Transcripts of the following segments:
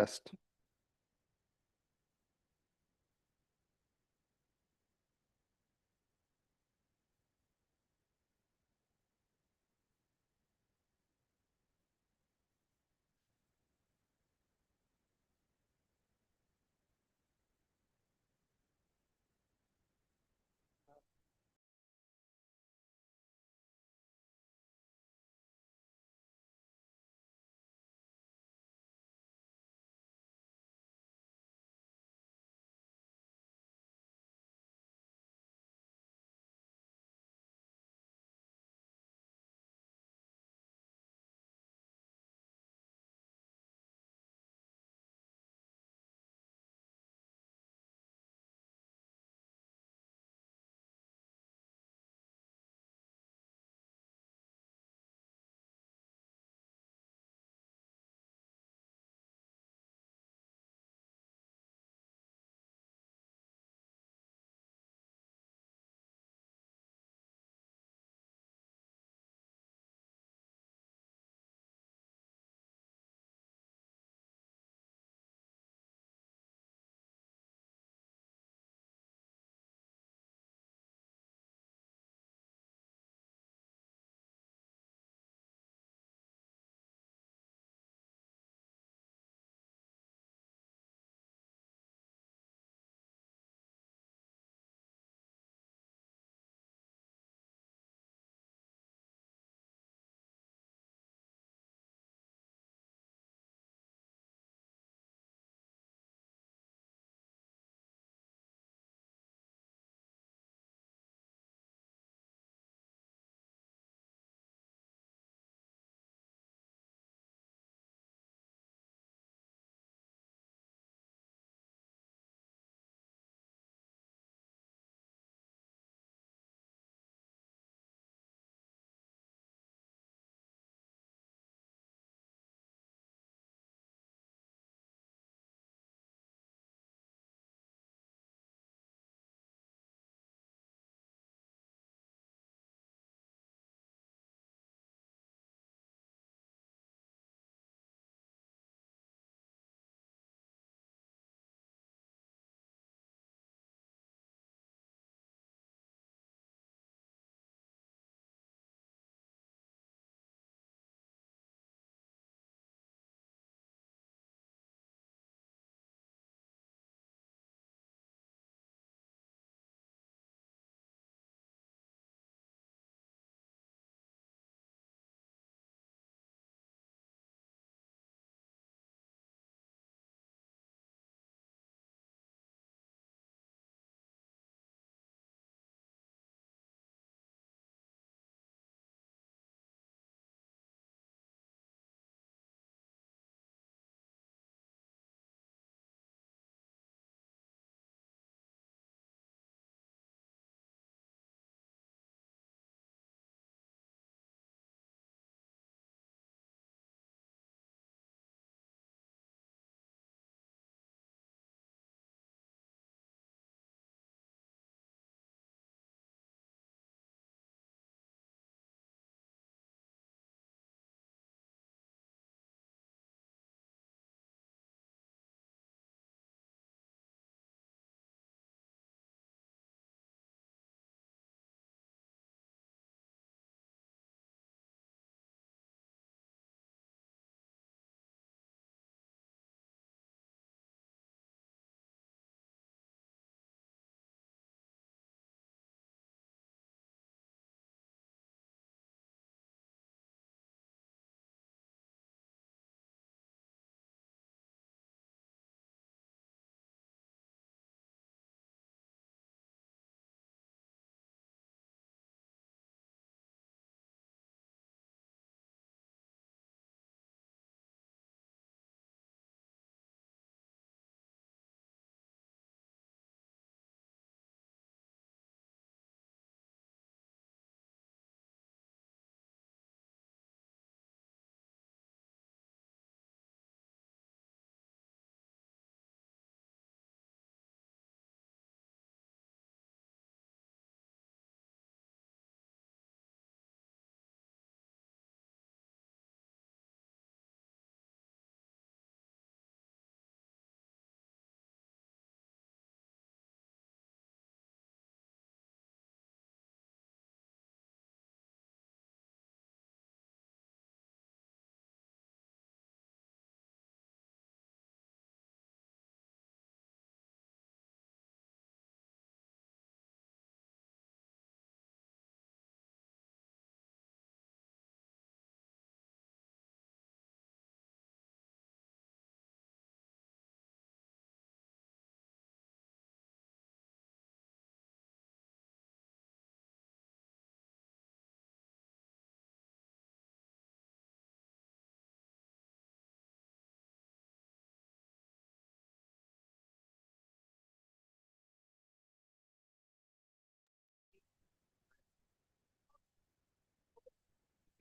test.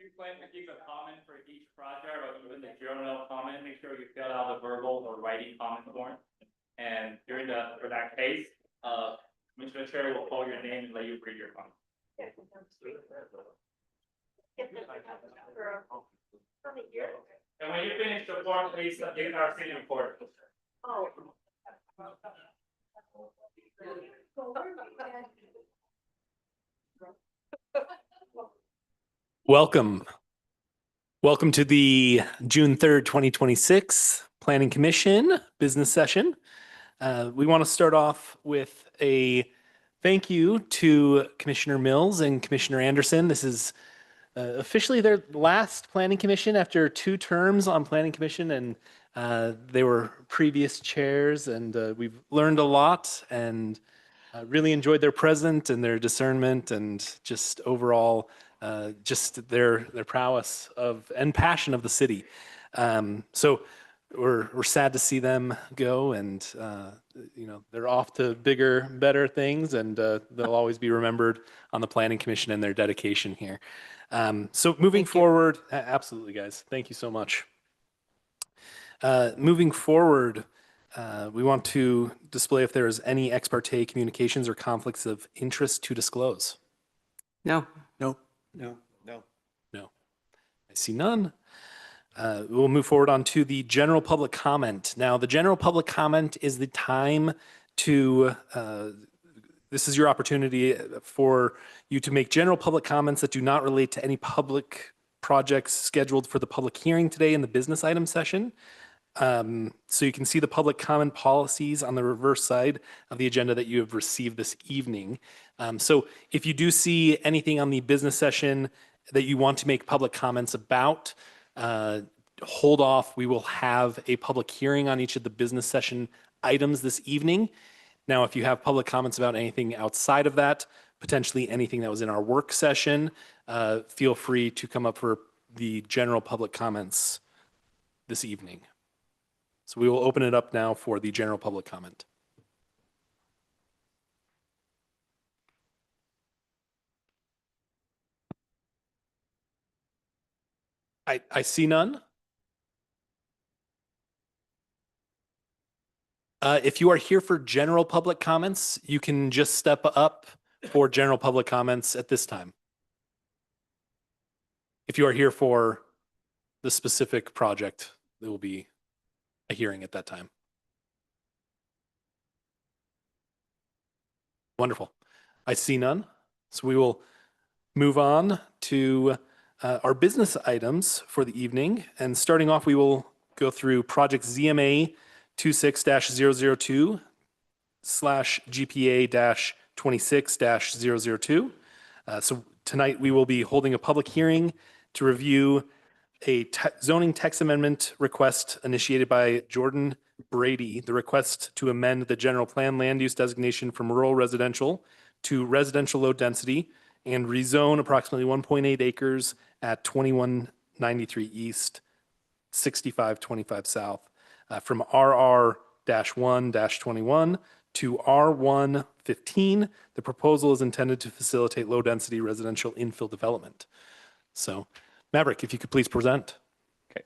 you plan to keep a comment for each project or even the journal comment, make sure you fill out the verbal or writing comment form. And for that case, Commissioner Chair will call your name and let you read your comment. And when you finish the form, please give our city report. Welcome to the June 3rd, 2026 Planning Commission business session. We want to start off with a thank you to Commissioner Mills and Commissioner Anderson. This is officially their last Planning Commission after 2 terms on Planning Commission, and they were previous chairs, and we've learned a lot and really enjoyed their presence and their discernment and just overall just their prowess and passion of the city. So we're sad to see them go, and they're off to bigger, better things, and they'll always be remembered on the Planning Commission and their dedication here. So moving forward, absolutely, guys, thank you so much. Moving forward, we want to display if there is any ex parte communications or conflicts of interest to disclose. No. I see none. We'll move forward on to the general public comment. Now, the general public comment is the time to, this is your opportunity for you to make general public comments that do not relate to any public projects scheduled for the public hearing today in the business item session. So you can see the public comment policies on the reverse side of the agenda that you have received this evening. So if you do see anything on the business session that you want to make public comments about, hold off. We will have a public hearing on each of the business session items this evening. Now, if you have public comments about anything outside of that, potentially anything that was in our work session, feel free to come up for the general public comments this evening. So we will open it up now for the general public comment. I see none. If you are here for general public comments, you can just step up for general public comments at this time. If you are here for the specific project, there will be a hearing at that time. Wonderful. I see none. So we will move on to our business items for the evening. And starting off, we will go through project ZMA 26-002/GPA-26-002. So tonight we will be holding a public hearing to review a zoning text amendment request initiated by Jordan Brady. The request to amend the general plan land use designation from rural residential to residential low density and rezone approximately 1.8 acres at 2193 East, 6525 South from RR-1-21 to R1-15. The proposal is intended to facilitate low density residential infill development. So Maverick, if you could please present. Okay.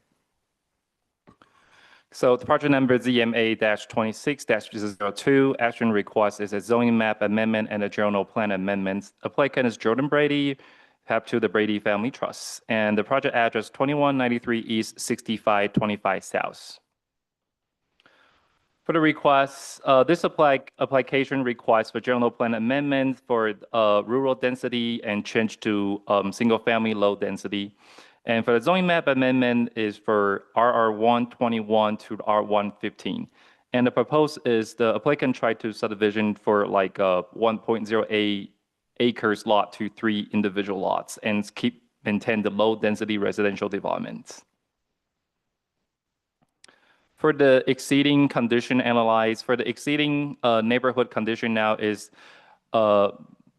So the project number ZMA-26-002 action request is a zoning map amendment and a general plan amendment. Applicant is Jordan Brady, HAP to the Brady Family Trust, and the project address 2193 East, 6525 South. For the request, this application requests for general plan amendment for rural density and change to single family low density. And for the zoning map amendment is for RR1-21 to R1-15. And the proposed is the applicant tried to subdivision for like 1.08 acres lot to 3 individual lots and maintain the low density residential developments. For the exceeding condition analyzed, for the exceeding neighborhood condition now is, the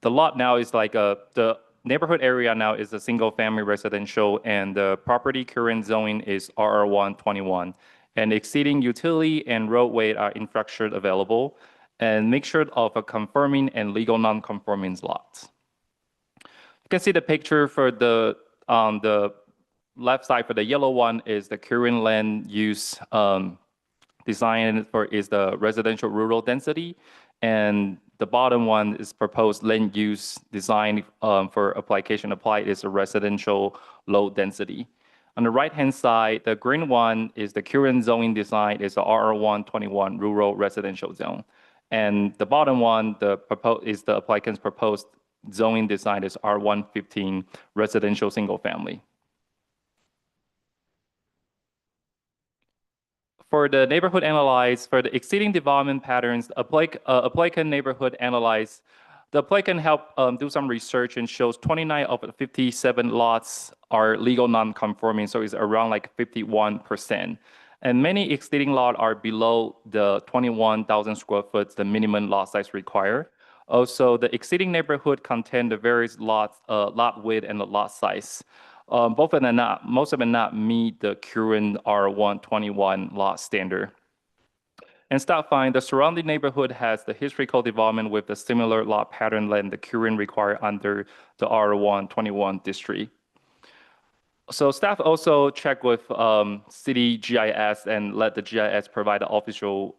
lot now is like the neighborhood area now is a single family residential and the property current zoning is RR1-21. And exceeding utility and roadway are infrastructure available and mixture of a conforming and legal non-conforming lots. You can see the picture for the on the left side for the yellow one is the current land use design is the residential rural density, and the bottom one is proposed land use design for application applied is a residential low density. On the right-hand side, the green one is the current zoning design is the RR121 rural residential zone. And the bottom one, the applicant's proposed zoning design is R115 residential single family. For the neighborhood analyze, for the exceeding development patterns, applicant neighborhood analyze, the applicant helped do some research and shows 29 of the 57 lots are legal non-conforming, so it's around like 51%. And many exceeding lots are below the 21,000 square foot, the minimum lot size required. Also, the exceeding neighborhood contain the various lots, lot width and the lot size. Most of them not meet the current R121 lot standard. And staff find the surrounding neighborhood has the historical development with the similar lot pattern than the current required under the R121 district. So staff also check with city GIS and let the GIS provide the official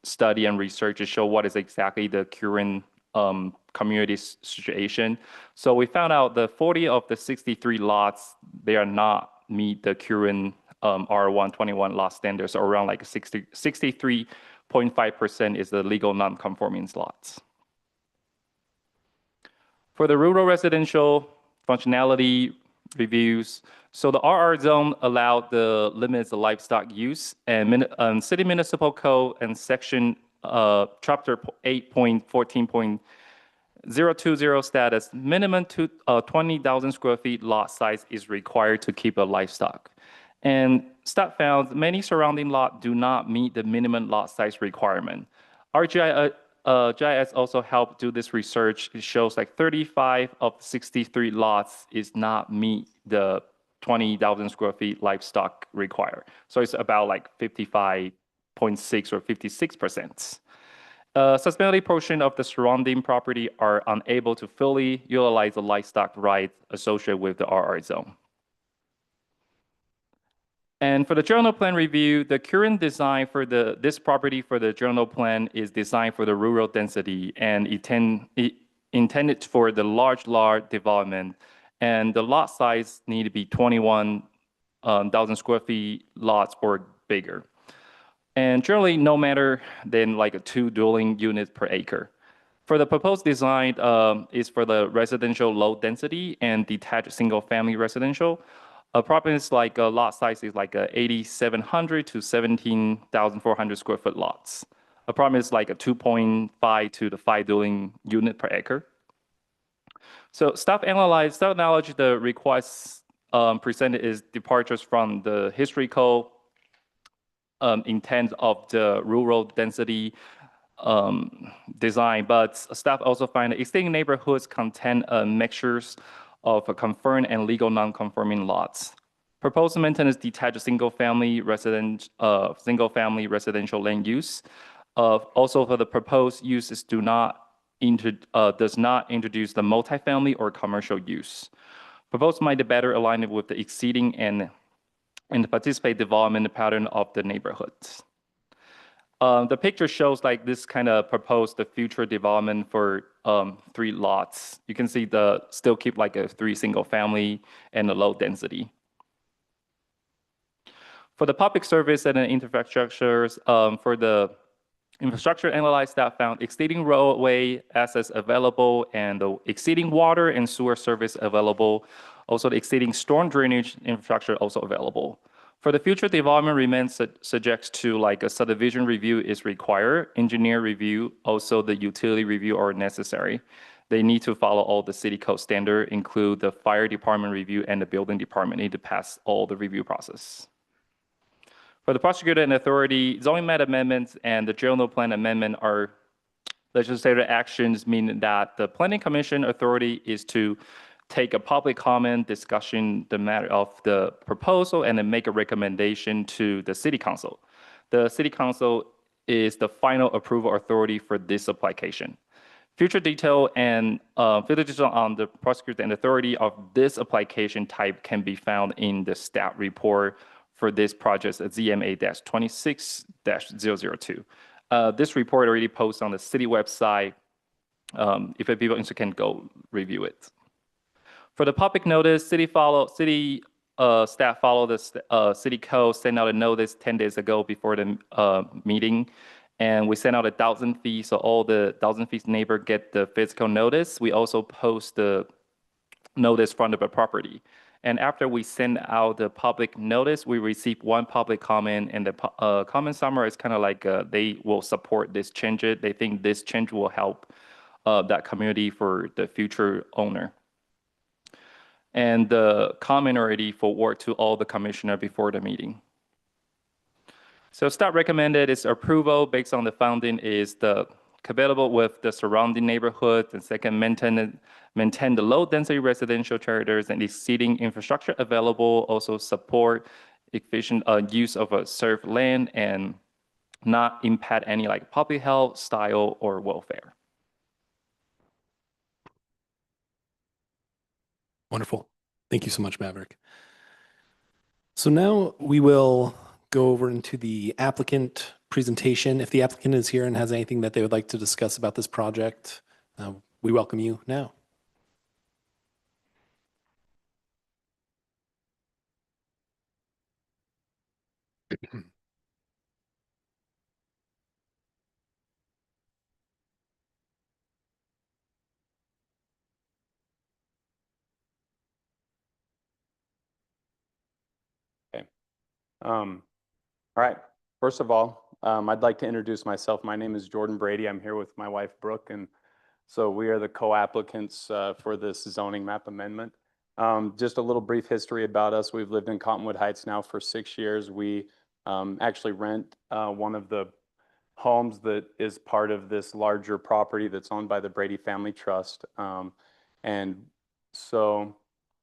study and research to show what is exactly the current community situation. So we found out the 40 of the 63 lots, they are not meet the current R121 lot standards, or around like 63.5% is the legal non-conforming lots. For the rural residential functionality reviews, so the RR zone allowed the limits of livestock use, and City Municipal Code and Section Chapter 8.14.020 status, minimum 20,000 square feet lot size is required to keep a livestock. And staff found many surrounding lots do not meet the minimum lot size requirement. Our GIS also helped do this research. It shows like 35 of 63 lots is not meet the 20,000 square feet livestock required. So it's about like 55.6 or 56%. Substantially portion of the surrounding property are unable to fully utilize the livestock rights associated with the RR zone. And for the general plan review, the current design for this property for the general plan is designed for the rural density and intended for the large development. And the lot size need to be 21,000 square feet lots or bigger. And generally, no matter than like a 2 dwelling units per acre. For the proposed design is for the residential low density and detached single family residential. A property is like a lot size is like a 8,700 to 17,400 square foot lots. A property is like a 2.5 to the 5 dwelling unit per acre. So staff acknowledge the requests presented is departures from the historical intent of the rural density design, but staff also find that existing neighborhoods contain mixtures of confirmed and legal non-conforming lots. Proposed maintenance detached single-family residential land use. Also, for the proposed uses does not introduce the multifamily or commercial use. Proposed might be better aligned with the exceeding and participate development pattern of the neighborhoods. The picture shows like this kind of proposed the future development for 3 lots. You can see still keep like a 3 single family and a low density. For the public service and the infrastructures, for the infrastructure analyzed staff found exceeding roadway access available and the exceeding water and sewer service available. Also the exceeding storm drainage infrastructure also available. For the future development remains subject to like a subdivision review is required, engineer review, also the utility review are necessary. They need to follow all the city code standard, include the fire department review and the building department need to pass all the review process. For the prosecutor and authority, zoning map amendments and the general plan amendment are legislative actions, meaning that the planning commission authority is to take a public comment, discussion the matter of the proposal, and then make a recommendation to the city council. The city council is the final approval authority for this application. Future detail and further detail on the prosecutor and authority of this application type can be found in the staff report for this project at ZMA-26-002. This report already posted on the city website. If people are interested, can go review it. For the public notice, city staff follow the city code, sent out a notice 10 days ago before the meeting. And we sent out 1,000 feet, so all the 1,000 feet neighbor get the physical notice. We also post the notice from the property. And after we send out the public notice, we receive one public comment, and the comment summary is kind of like they will support this change. They think this change will help that community for the future owner. And the comment already forward to all the commissioner before the meeting. So staff recommended is approval based on the founding is the compatible with the surrounding neighborhoods, and second, maintain the low density residential charters and exceeding infrastructure available, also support efficient use of a served land and not impact any like public health, style, or welfare. Wonderful. Thank you so much, Maverick. So now we will go over into the applicant presentation. If the applicant is here and has anything that they would like to discuss about this project, we welcome you now. All right. First of all, I'd like to introduce myself. My name is Jordan Brady. I'm here with my wife, Brooke, and so we are the co-applicants for this zoning map amendment. Just a little brief history about us. We've lived in Cottonwood Heights now for 6 years. We actually rent one of the homes that is part of this larger property that's owned by the Brady Family Trust. And so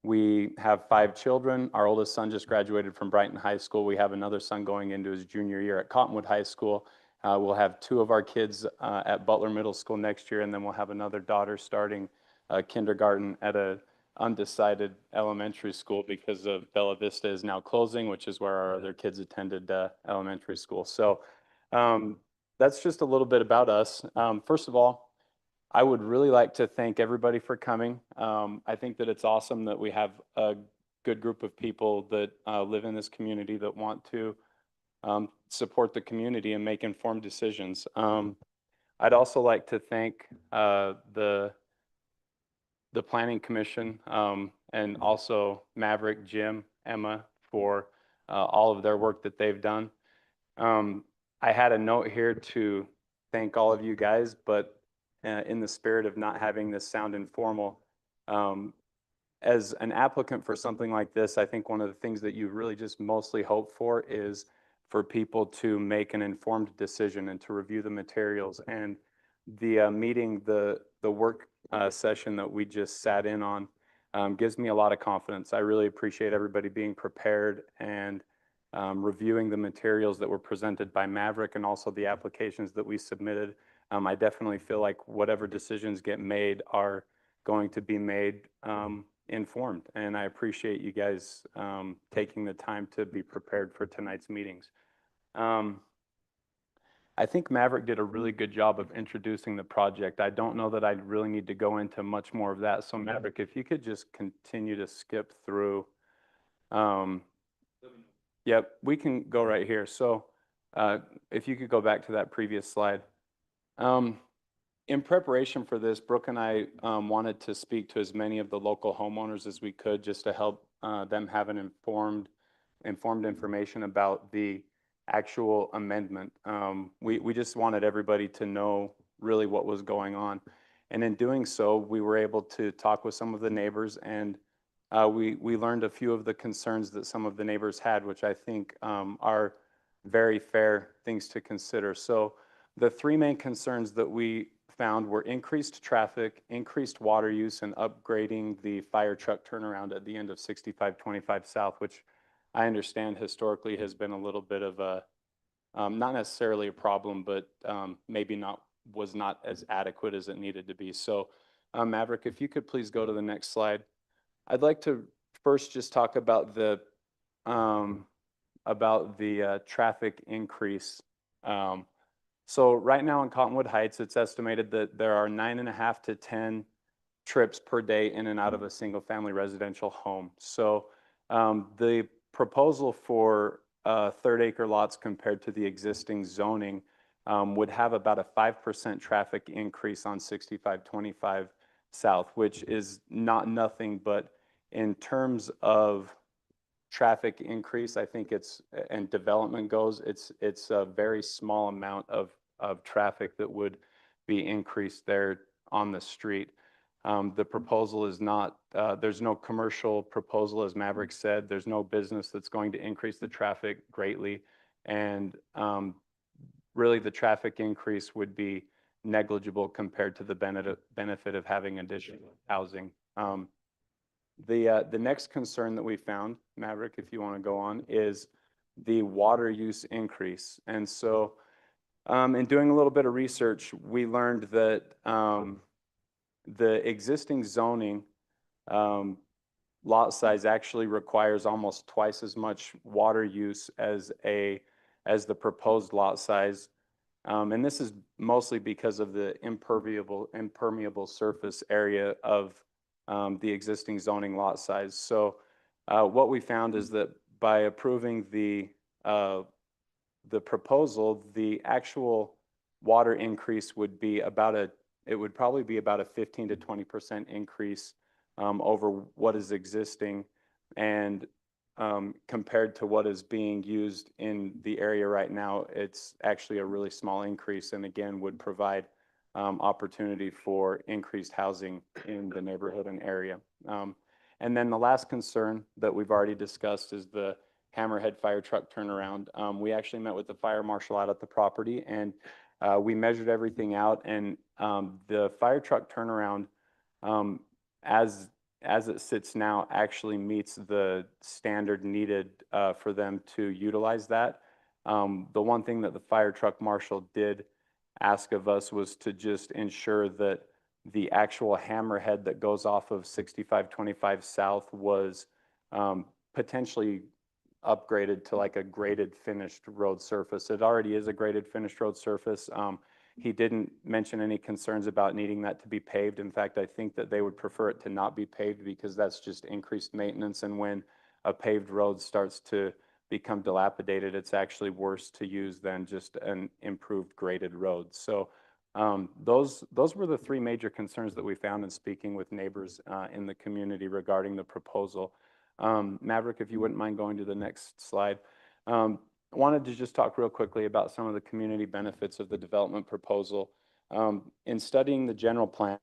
we have 5 children. Our oldest son just graduated from Brighton High School. We have another son going into his junior year at Cottonwood High School. We'll have 2 of our kids at Butler Middle School next year, and then we'll have another daughter starting kindergarten at a undecided elementary school because of Bella Vista is now closing, which is where our other kids attended elementary school. So that's just a little bit about us. First of all, I would really like to thank everybody for coming. I think that it's awesome that we have a good group of people that live in this community that want to support the community and make informed decisions. I'd also like to thank the Planning Commission and also Maverick, Jim, Emma for all of their work that they've done. I had a note here to thank all of you guys, but in the spirit of not having this sound informal, as an applicant for something like this, I think one of the things that you really just mostly hope for is for people to make an informed decision and to review the materials. And the meeting, the work session that we just sat in on gives me a lot of confidence. I really appreciate everybody being prepared and reviewing the materials that were presented by Maverick and also the applications that we submitted. I definitely feel like whatever decisions get made are going to be made informed. And I appreciate you guys taking the time to be prepared for tonight's meetings. I think Maverick did a really good job of introducing the project. I don't know that I really need to go into much more of that. So Maverick, if you could just continue to skip through. Yep, we can go right here. So if you could go back to that previous slide. In preparation for this, Brooke and I wanted to speak to as many of the local homeowners as we could just to help them have an informed information about the actual amendment. We just wanted everybody to know really what was going on. And in doing so, we were able to talk with some of the neighbors, and we learned a few of the concerns that some of the neighbors had, which I think are very fair things to consider. So the 3 main concerns that we found were increased traffic, increased water use, and upgrading the fire truck turnaround at the end of 6525 South, which I understand historically has been a little bit of a, not necessarily a problem, but maybe not was not as adequate as it needed to be. So, Maverick, if you could please go to the next slide. I'd like to first just talk about the traffic increase. So right now in Cottonwood Heights, it's estimated that there are 9.5 to 10 trips per day in and out of a single family residential home. So the proposal for third acre lots compared to the existing zoning would have about a 5% traffic increase on 6525 South, which is not nothing, but in terms of traffic increase, I think and development goes, it's a very small amount of traffic that would be increased there on the street. The proposal is not, there's no commercial proposal, as Maverick said. There's no business that's going to increase the traffic greatly. And really the traffic increase would be negligible compared to the benefit of having additional housing. The next concern that we found, Maverick, if you want to go on, is the water use increase. And so in doing a little bit of research, we learned that the existing zoning lot size actually requires almost twice as much water use as the proposed lot size. And this is mostly because of the impermeable surface area of the existing zoning lot size. So what we found is that by approving the proposal, the actual water increase would be it would probably be about a 15 to 20% increase over what is existing, and compared to what is being used in the area right now, it's actually a really small increase, and again would provide opportunity for increased housing in the neighborhood and area. And then the last concern that we've already discussed is the Hammerhead fire truck turnaround. We actually met with the fire marshal out at the property, and we measured everything out, and the fire truck turnaround, as it sits now, actually meets the standard needed for them to utilize that. The one thing that the fire truck marshal did ask of us was to just ensure that the actual hammerhead that goes off of 6525 South was potentially upgraded to like a graded finished road surface. It already is a graded finished road surface. He didn't mention any concerns about needing that to be paved. In fact, I think that they would prefer it to not be paved because that's just increased maintenance. And when a paved road starts to become dilapidated, it's actually worse to use than just an improved graded road. So those were the three major concerns that we found in speaking with neighbors in the community regarding the proposal. Maverick, if you wouldn't mind going to the next slide. I wanted to just talk real quickly about some of the community benefits of the development proposal. In studying the general plan,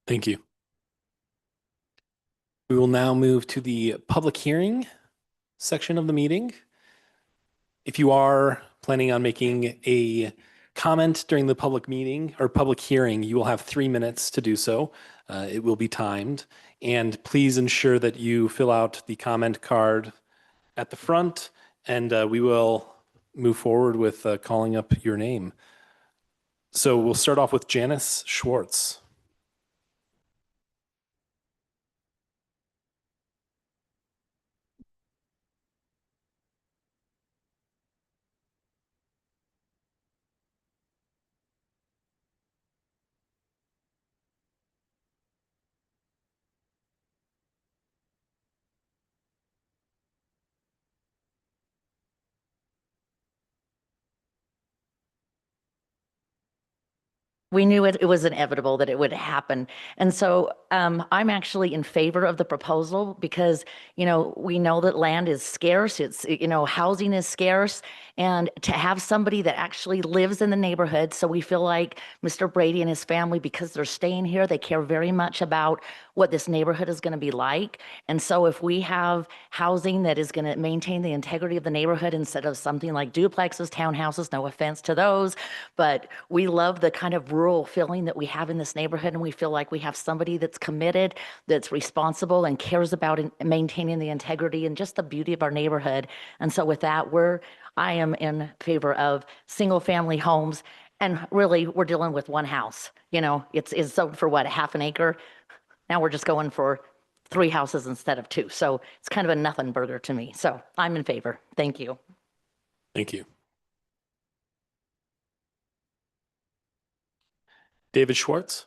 Thank you. We will now move to the public hearing section of the meeting. If you are planning on making a comment during the public meeting or public hearing, you will have 3 minutes to do so. It will be timed. And please ensure that you fill out the comment card at the front, and we will move forward with calling up your name. So we'll start off with Janice Schwartz. We knew it was inevitable that it would happen. And so I'm actually in favor of the proposal because, we know that land is scarce. It's, housing is scarce. And to have somebody that actually lives in the neighborhood, so we feel like Mr. Brady and his family, because they're staying here, they care very much about what this neighborhood is going to be like. And so if we have housing that is going to maintain the integrity of the neighborhood instead of something like duplexes, townhouses, no offense to those, but we love the kind of rural feeling that we have in this neighborhood. And we feel like we have somebody that's committed, that's responsible and cares about maintaining the integrity and just the beauty of our neighborhood. And so with that, I am in favor of single family homes. And really, we're dealing with one house. It's sold for what, half an acre? Now we're just going for 3 houses instead of 2. So it's kind of a nothing burger to me. So I'm in favor. Thank you. Thank you. David Schwartz.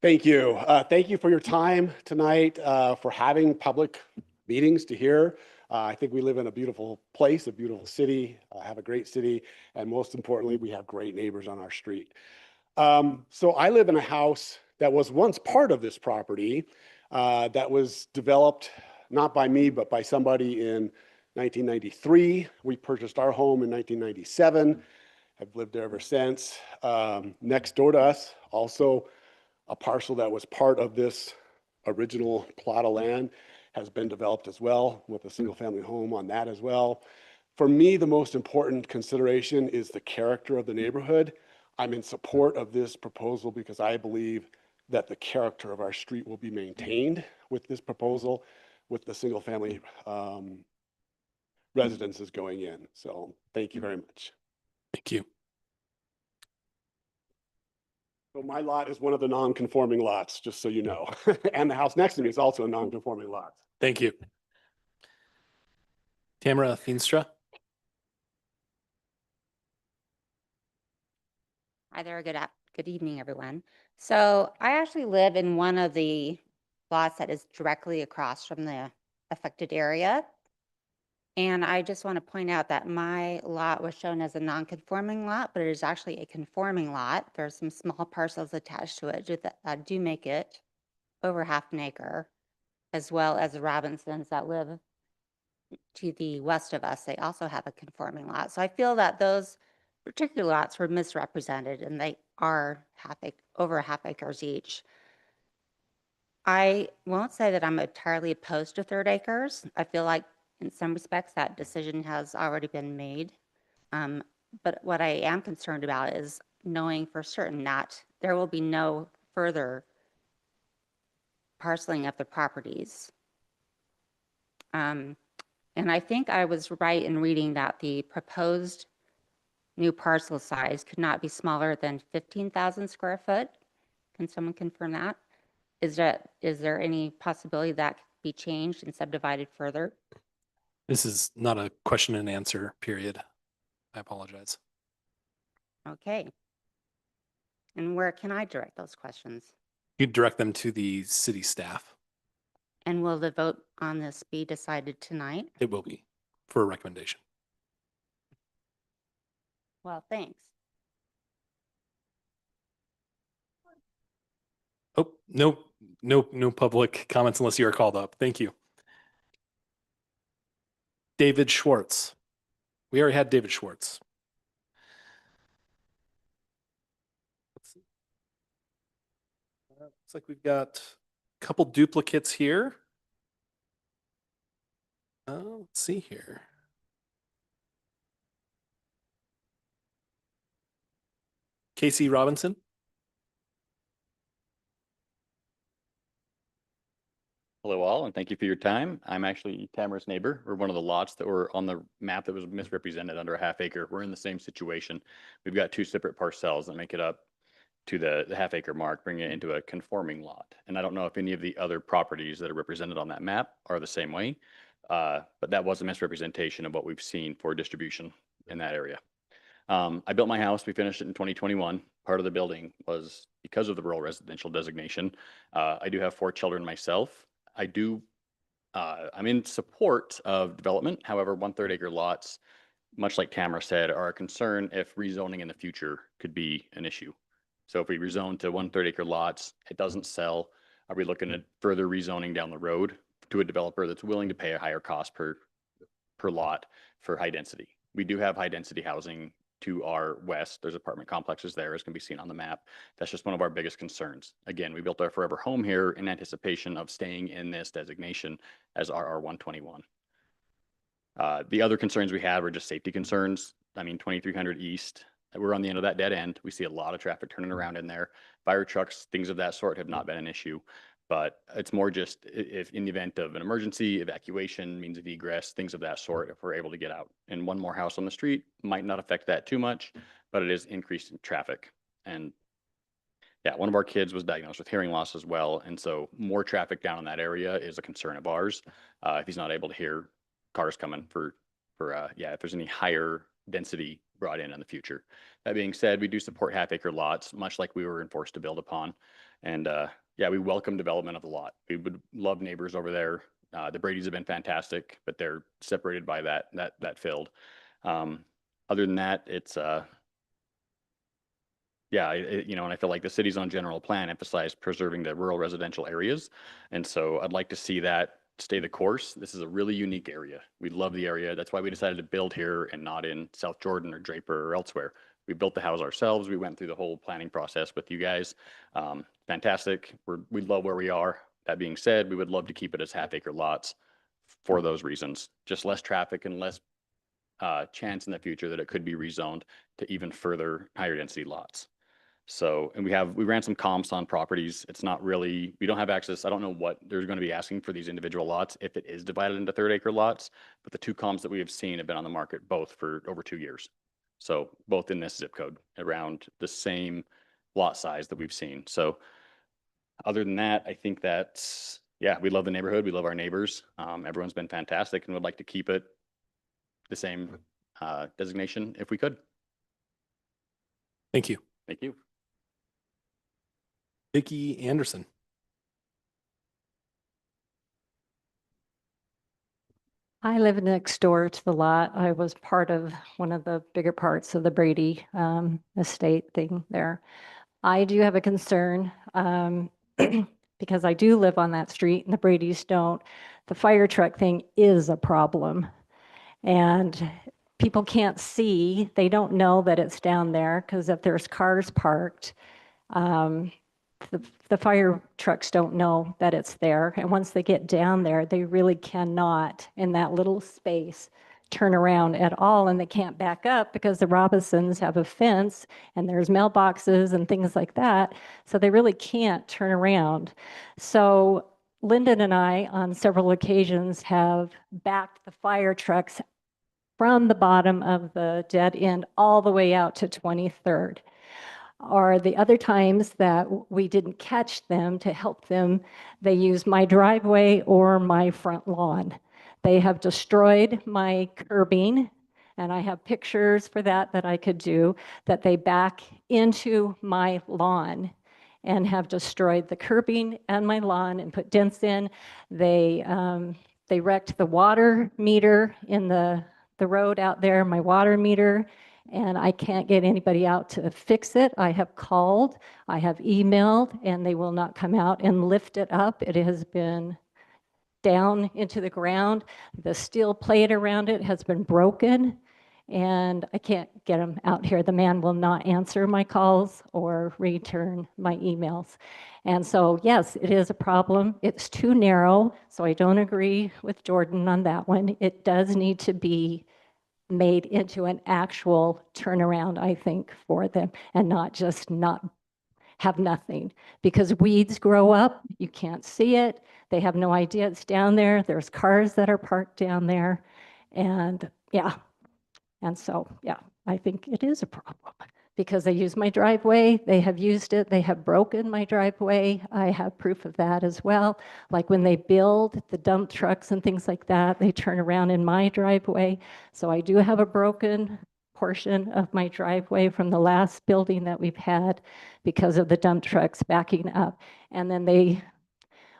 Thank you. Thank you for your time tonight, for having public meetings to hear. I think we live in a beautiful place, a beautiful city, have a great city, and most importantly, we have great neighbors on our street. So I live in a house that was once part of this property, that was developed not by me, but by somebody in 1993. We purchased our home in 1997. I've lived there ever since. Next door to us, also a parcel that was part of this original plot of land has been developed as well, with a single family home on that as well. For me, the most important consideration is the character of the neighborhood. I'm in support of this proposal because I believe that the character of our street will be maintained with this proposal, with the single family residences going in. So thank you very much. Thank you. So my lot is one of the non-conforming lots, just so you know. And the house next to me is also a non-conforming lot. Thank you. Tamara Feenstra. Hi there, good evening, everyone. So I actually live in one of the lots that is directly across from the affected area. And I just want to point out that my lot was shown as a non-conforming lot, but it is actually a conforming lot. There's some small parcels attached to it that do make it over half an acre, as well as the Robinsons that live to the west of us. They also have a conforming lot. So I feel that those particular lots were misrepresented, and they are over half acres each. I won't say that I'm entirely opposed to third acres. I feel like in some respects that decision has already been made. But what I am concerned about is knowing for certain that there will be no further parceling of the properties. And I think I was right in reading that the proposed new parcel size could not be smaller than 15,000 square foot. Can someone confirm that? Is there any possibility that could be changed and subdivided further? This is not a question and answer period. I apologize. Okay. And where can I direct those questions? You direct them to the city staff. And will the vote on this be decided tonight? It will be for a recommendation. Well, thanks. Oh, no public comments unless you are called up. Thank you. David Schwartz. We already had David Schwartz. Let's see. Looks like we've got a couple duplicates here. Let's see here. Casey Robinson. Hello all, and thank you for your time. I'm actually Tamara's neighbor. We're one of the lots that were on the map that was misrepresented under a half acre. We're in the same situation. We've got two separate parcels that make it up to the half acre mark, bringing it into a conforming lot. And I don't know if any of the other properties that are represented on that map are the same way, but that was a misrepresentation of what we've seen for distribution in that area. I built my house. We finished it in 2021. Part of the building was because of the rural residential designation. I do have 4 children myself. I'm in support of development. However, 1/3 acre lots, much like Tamara said, are a concern if rezoning in the future could be an issue. So if we rezone to 1/3 acre lots, it doesn't sell. Are we looking at further rezoning down the road to a developer that's willing to pay a higher cost per lot for high density? We do have high density housing to our west. There's apartment complexes there, as can be seen on the map. That's just one of our biggest concerns. Again, we built our forever home here in anticipation of staying in this designation as RR 121. The other concerns we had were just safety concerns. I mean, 2300 East, we're on the end of that dead end. We see a lot of traffic turning around in there. Fire trucks, things of that sort have not been an issue. But it's more just if in the event of an emergency, evacuation, means of egress, things of that sort, if we're able to get out. And one more house on the street might not affect that too much, but it is increasing traffic. And yeah, one of our kids was diagnosed with hearing loss as well. And so more traffic down in that area is a concern of ours. If he's not able to hear cars coming if there's any higher density brought in the future. That being said, we do support half acre lots, much like we were enforced to build upon. And yeah, we welcome development of the lot. We would love neighbors over there. The Brady's have been fantastic, but they're separated by that field. Other than that, it's and I feel like the city's on general plan emphasized preserving the rural residential areas. And so I'd like to see that stay the course. This is a really unique area. We love the area. That's why we decided to build here and not in South Jordan or Draper or elsewhere. We built the house ourselves. We went through the whole planning process with you guys. Fantastic. We love where we are. That being said, we would love to keep it as half acre lots for those reasons. Just less traffic and less chance in the future that it could be rezoned to even further higher density lots. So, and we ran some comps on properties. It's not really, we don't have access. I don't know what they're going to be asking for these individual lots if it is divided into 1/3 acre lots, but the 2 comps that we have seen have been on the market both for over 2 years. So both in this zip code around the same lot size that we've seen. So other than that, I think that's, yeah, we love the neighborhood. We love our neighbors. Everyone's been fantastic and would like to keep it the same designation if we could. Thank you. Thank you. Vicki Anderson. I live next door to the lot. I was part of one of the bigger parts of the Brady estate thing there. I do have a concern because I do live on that street and the Bradys don't. The fire truck thing is a problem. And people can't see, they don't know that it's down there because if there's cars parked, the fire trucks don't know that it's there. And once they get down there, they really cannot, in that little space, turn around at all. And they can't back up because the Robinsons have a fence and there's mailboxes and things like that. So they really can't turn around. So Lyndon and I, on several occasions, have backed the fire trucks from the bottom of the dead end all the way out to 23rd. Or the other times that we didn't catch them to help them, they use my driveway or my front lawn. They have destroyed my curbing, and I have pictures for that I could do, that they back into my lawn and have destroyed the curbing and my lawn and put dents in. They wrecked the water meter in the road out there, my water meter, and I can't get anybody out to fix it. I have called, I have emailed, and they will not come out and lift it up. It has been down into the ground. The steel plate around it has been broken, and I can't get him out here. The man will not answer my calls or return my emails. And so, yes, it is a problem. It's too narrow, so I don't agree with Jordan on that one. It does need to be made into an actual turnaround, I think, for them, and not just not have nothing, because weeds grow up, you can't see it, they have no idea it's down there, there's cars that are parked down there, and yeah, and so, yeah, I think it is a problem, because they use my driveway, they have used it, they have broken my driveway, I have proof of that as well, like when they build the dump trucks and things like that, they turn around in my driveway, so I do have a broken portion of my driveway from the last building that we've had because of the dump trucks backing up. And then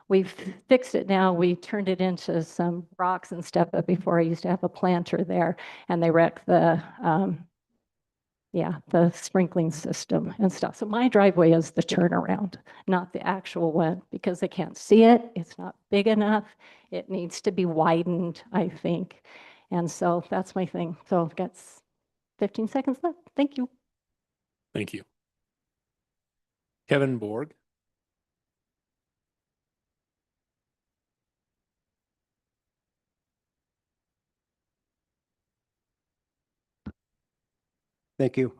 we've fixed it now. We turned it into some rocks and stuff, but before I used to have a planter there, and they wrecked the sprinkling system and stuff. So my driveway is the turnaround, not the actual one, because they can't see it. It's not big enough. It needs to be widened, I think. And so that's my thing. So I've got 15 seconds left. Thank you. Thank you. Kevin Borg. Thank you.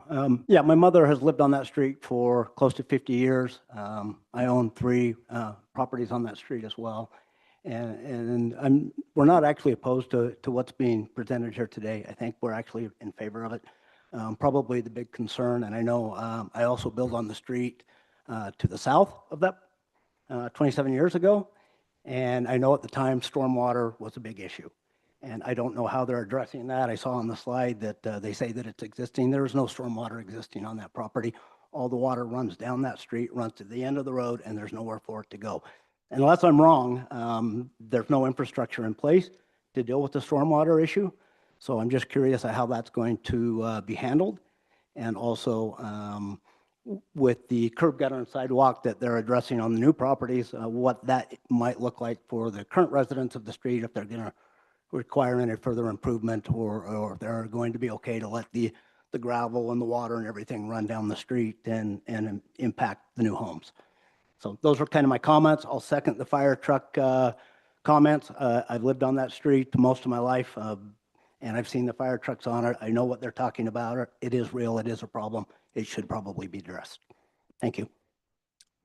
Yeah, my mother has lived on that street for close to 50 years. I own 3 properties on that street as well. And we're not actually opposed to what's being presented here today. I think we're actually in favor of it. Probably the big concern, and I know I also built on the street to the south of that 27 years ago. And I know at the time stormwater was a big issue. And I don't know how they're addressing that. I saw on the slide that they say that it's existing. There is no stormwater existing on that property. All the water runs down that street, runs to the end of the road, and there's nowhere for it to go. Unless I'm wrong, there's no infrastructure in place to deal with the stormwater issue. So I'm just curious how that's going to be handled. And also with the curb gutter and sidewalk that they're addressing on the new properties, what that might look like for the current residents of the street, if they're going to require any further improvement, or if they're going to be okay to let the gravel and the water and everything run down the street and impact the new homes. So those are kind of my comments. I'll second the fire truck comments. I've lived on that street most of my life, and I've seen the fire trucks on it. I know what they're talking about. It is real. It is a problem. It should probably be addressed. Thank you.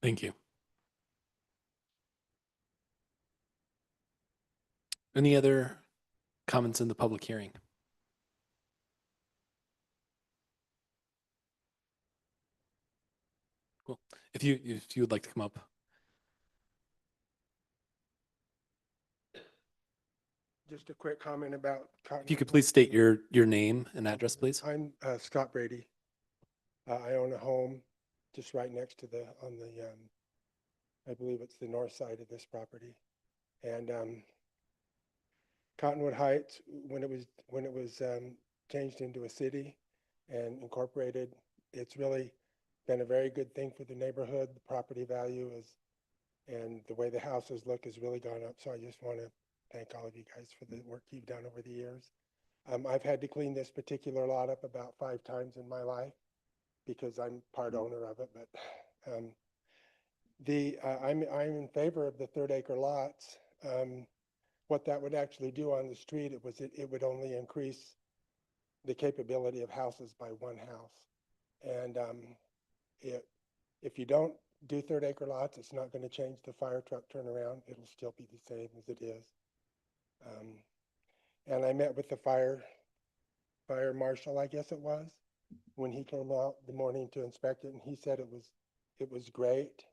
Thank you. Any other comments in the public hearing? Cool. If you would like to come up. Just a quick comment about. If you could please state your name and address, please. I'm Scott Brady. I own a home just right next to I believe it's the north side of this property. And Cottonwood Heights, when it was changed into a city and incorporated, it's really been a very good thing for the neighborhood. The property value and the way the houses look has really gone up. So I just want to thank all of you guys for the work you've done over the years. I've had to clean this particular lot up about 5 times in my life because I'm part owner of it. But I'm in favor of the 3rd acre lots. What that would actually do on the street, it would only increase the capability of houses by 1 house. And if you don't do 3rd acre lots, it's not going to change the fire truck turnaround. It'll still be the same as it is. And I met with the fire marshal, I guess it was, when he came out the morning to inspect it, and he said it was great.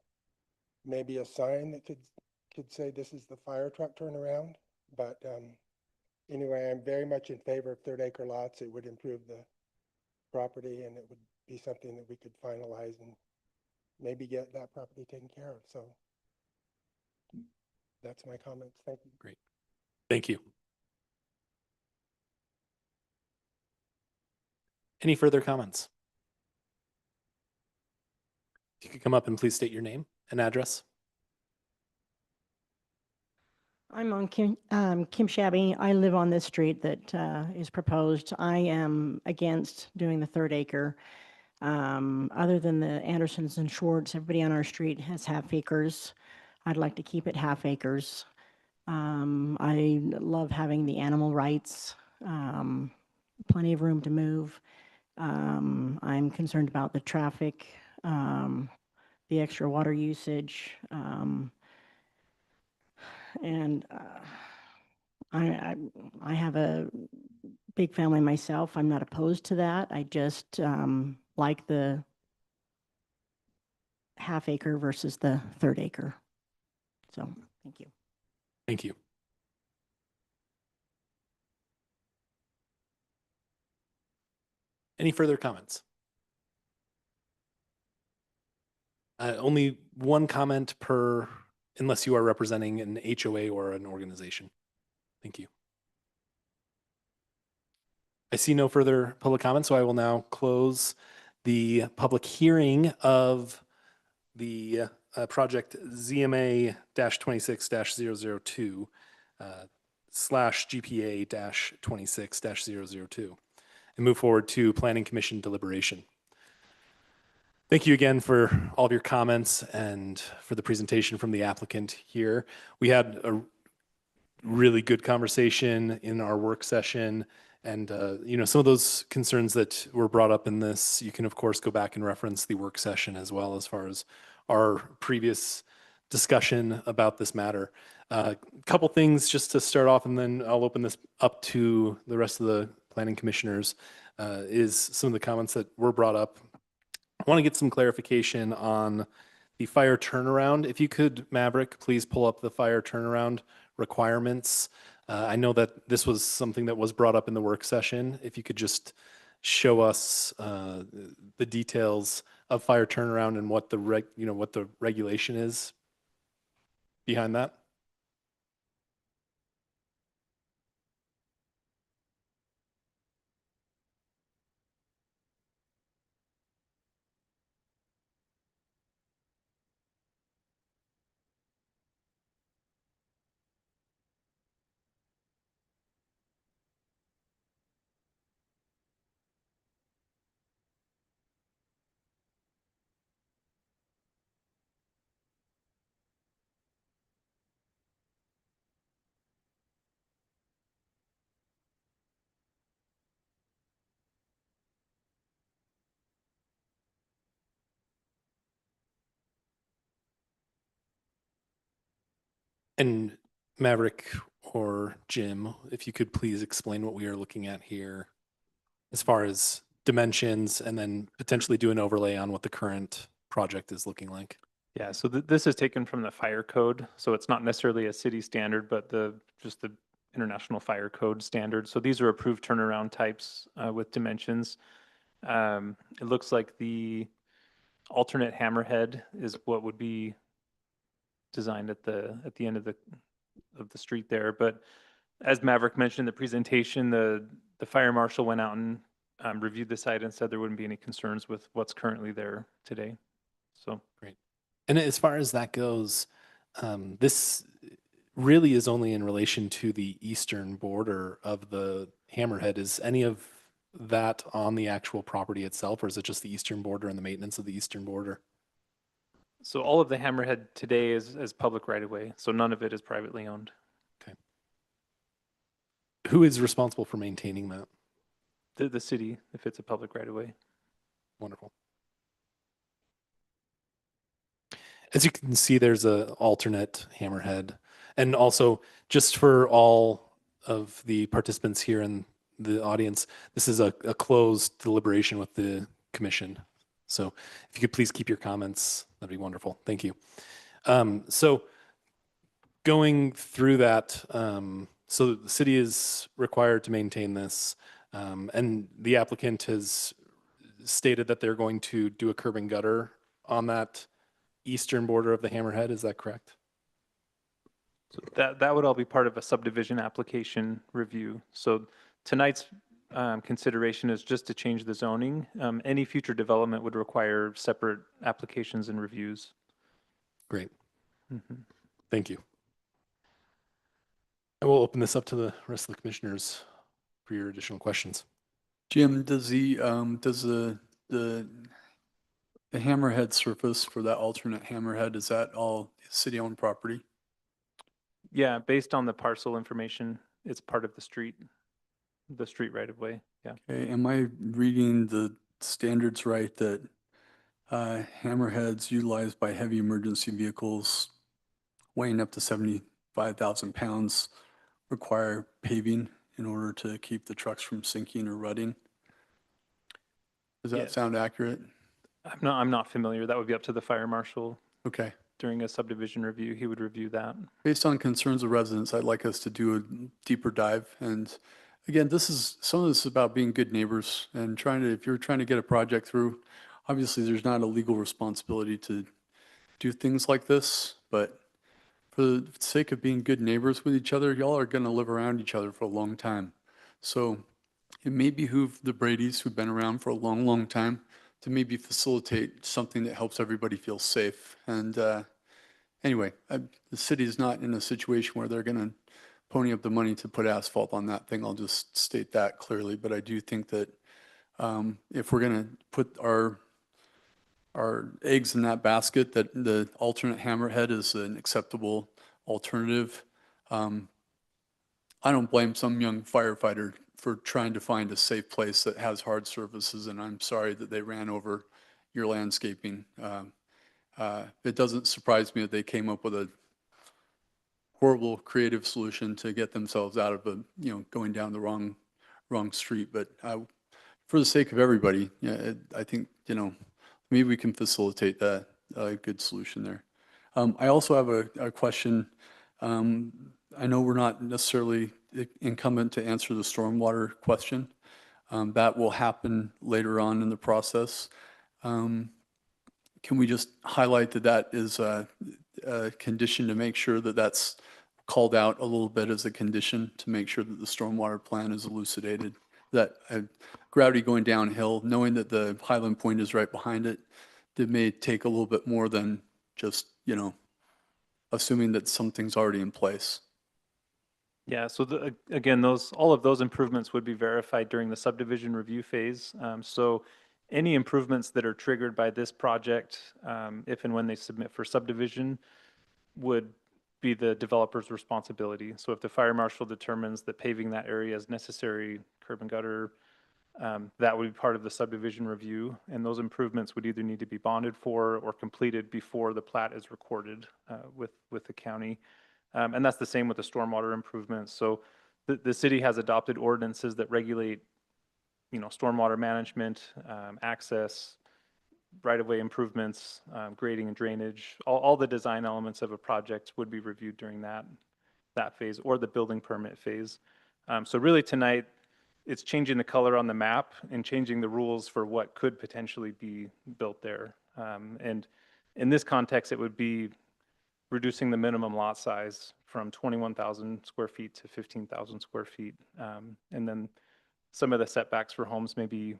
Maybe a sign that could say this is the fire truck turnaround. But anyway, I'm very much in favor of 3rd acre lots. It would improve the property, and it would be something that we could finalize and maybe get that property taken care of. So that's my comments. Thank you. Great. Thank you. Any further comments? If you could come up and please state your name and address. I'm on Kim Shabby. I live on this street that is proposed. I am against doing the 3rd acre. Other than the Andersons and Schwartz, everybody on our street has half acres. I'd like to keep it half acres. I love having the animal rights, plenty of room to move. I'm concerned about the traffic, the extra water usage, and I have a big family myself. I'm not opposed to that. I just like the half acre versus the 3rd acre. So, thank you. Thank you. Any further comments? Only one comment per, unless you are representing an HOA or an organization. Thank you. I see no further public comment, so I will now close the public hearing of the project ZMA-26-002 / GPA-26-002 and move forward to Planning Commission deliberation. Thank you again for all of your comments and for the presentation from the applicant here. We had a really good conversation in our work session, and some of those concerns that were brought up in this, you can of course go back and reference the work session as well as far as our previous discussion about this matter. A couple things just to start off, and then I'll open this up to the rest of the planning commissioners, is some of the comments that were brought up. I want to get some clarification on the fire turnaround. If you could, Maverick, please pull up the fire turnaround requirements. I know that this was something that was brought up in the work session. If you could just show us the details of fire turnaround and what the regulation is behind that. And Maverick or Jim, if you could please explain what we are looking at here as far as dimensions, and then potentially do an overlay on what the current project is looking like. Yeah, so this is taken from the fire code. So it's not necessarily a city standard, but just the International Fire Code standard. So these are approved turnaround types with dimensions. It looks like the alternate hammerhead is what would be designed at the end of the street there. But as Maverick mentioned in the presentation, the fire marshal went out and reviewed the site and said there wouldn't be any concerns with what's currently there today. So great. And as far as that goes, this really is only in relation to the eastern border of the hammerhead. Is any of that on the actual property itself, or is it just the eastern border and the maintenance of the eastern border? So all of the hammerhead today is public right of way. So none of it is privately owned. Okay. Who is responsible for maintaining that? The city, if it's a public right of way. Wonderful. As you can see, there's an alternate hammerhead. And also, just for all of the participants here in the audience, this is a closed deliberation with the commission. So if you could please keep your comments, that'd be wonderful. Thank you. So going through that, so the city is required to maintain this, and the applicant has stated that they're going to do a curb and gutter on that eastern border of the hammerhead. Is that correct? So that would all be part of a subdivision application review. So tonight's consideration is just to change the zoning. Any future development would require separate applications and reviews. Great. Mhm. Thank you. I will open this up to the rest of the commissioners for your additional questions. Jim, does the hammerhead surface for that alternate hammerhead, is that all city-owned property? Yeah, based on the parcel information, it's part of the street right of way. Yeah. Okay, am I reading the standards right that hammerheads utilized by heavy emergency vehicles weighing up to 75,000 pounds require paving in order to keep the trucks from sinking or rutting? Does that Yes. sound accurate? I'm not familiar. That would be up to the fire marshal Okay. during a subdivision review. He would review that. Based on concerns of residents, I'd like us to do a deeper dive. And again, some of this is about being good neighbors and if you're trying to get a project through, obviously there's not a legal responsibility to do things like this, but for the sake of being good neighbors with each other, y'all are going to live around each other for a long time. So it may behoove the Bradys, who've been around for a long, long time, to maybe facilitate something that helps everybody feel safe. And anyway, the city is not in a situation where they're going to pony up the money to put asphalt on that thing. I'll just state that clearly. But I do think that if we're going to put our eggs in that basket, that the alternate hammerhead is an acceptable alternative. I don't blame some young firefighter for trying to find a safe place that has hard surfaces, and I'm sorry that they ran over your landscaping. It doesn't surprise me that they came up with a horrible creative solution to get themselves out of going down the wrong street. But for the sake of everybody, I think, maybe we can facilitate a good solution there. I also have a question. I know we're not necessarily incumbent to answer the stormwater question. That will happen later on in the process. Can we just highlight that is a condition to make sure that that's called out a little bit as a condition to make sure that the stormwater plan is elucidated? That gravity going downhill, knowing that the Highland Point is right behind it, it may take a little bit more than just, assuming that something's already in place. Yeah, so again, all of those improvements would be verified during the subdivision review phase. So any improvements that are triggered by this project, if and when they submit for subdivision, would be the developer's responsibility. So if the fire marshal determines that paving that area is necessary, curb and gutter, that would be part of the subdivision review. And those improvements would either need to be bonded for or completed before the plat is recorded with the county. And that's the same with the stormwater improvements. So the city has adopted ordinances that regulate, stormwater management, access, right-of-way improvements, grading and drainage. All the design elements of a project would be reviewed during that phase or the building permit phase. So really tonight, it's changing the color on the map and changing the rules for what could potentially be built there. And in this context, it would be reducing the minimum lot size from 21,000 square feet to 15,000 square feet. And then some of the setbacks for homes may be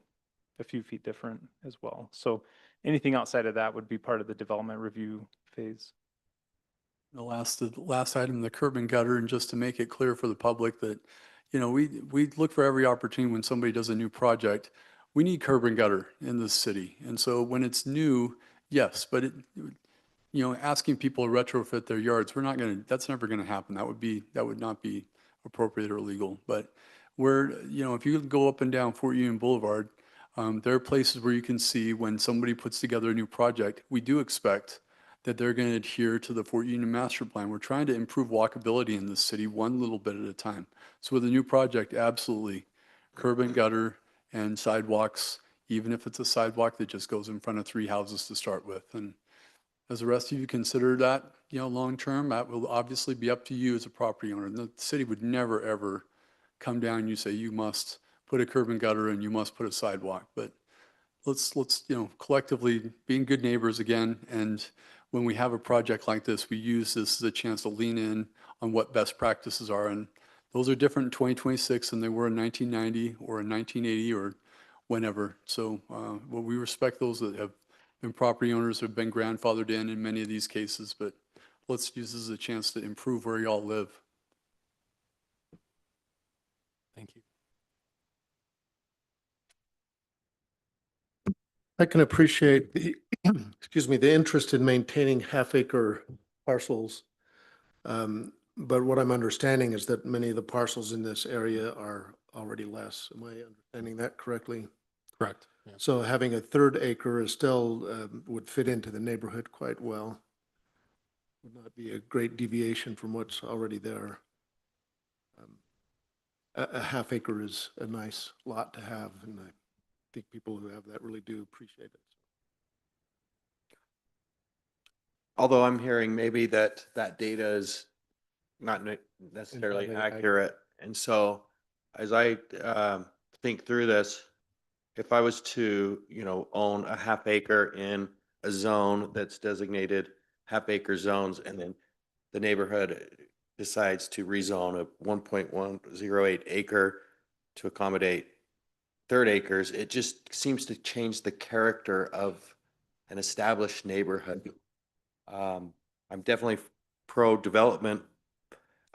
a few feet different as well. So anything outside of that would be part of the development review phase. The last item, the curb and gutter, and just to make it clear for the public that, we look for every opportunity when somebody does a new project. We need curb and gutter in this city. And so when it's new, yes, but asking people to retrofit their yards, that's never going to happen. That would not be appropriate or legal. But if you go up and down Fort Union Boulevard, there are places where you can see when somebody puts together a new project, we do expect that they're going to adhere to the Fort Union Master Plan. We're trying to improve walkability in this city one little bit at a time. So with a new project, absolutely, curb and gutter and sidewalks, even if it's a sidewalk that just goes in front of 3 houses to start with. And as the rest of you consider that, long-term, that will obviously be up to you as a property owner. The city would never, ever come down and you say, you must put a curb and gutter and you must put a sidewalk. But let's collectively being good neighbors again. And when we have a project like this, we use this as a chance to lean in on what best practices are. And Those are different in 2026 than they were in 1990 or in 1980 or whenever. So well, we respect those that have been property owners, have been grandfathered in many of these cases, but let's use this as a chance to improve where y'all live. Thank you. I can appreciate the, excuse me, the interest in maintaining half-acre parcels. But what I'm understanding is that many of the parcels in this area are already less. Am I understanding that correctly? Correct. Yeah. So having a third acre is still, would fit into the neighborhood quite well. Would not be a great deviation from what's already there. A half acre is a nice lot to have, and I think people who have that really do appreciate it. Although I'm hearing maybe that data is not necessarily Entirely accurate. And so as I think through this, if I was to, own a half acre in a zone that's designated half acre zones, and then the neighborhood decides to rezone a 1.108 acre to accommodate third acres, it just seems to change the character of an established neighborhood. I'm definitely pro-development.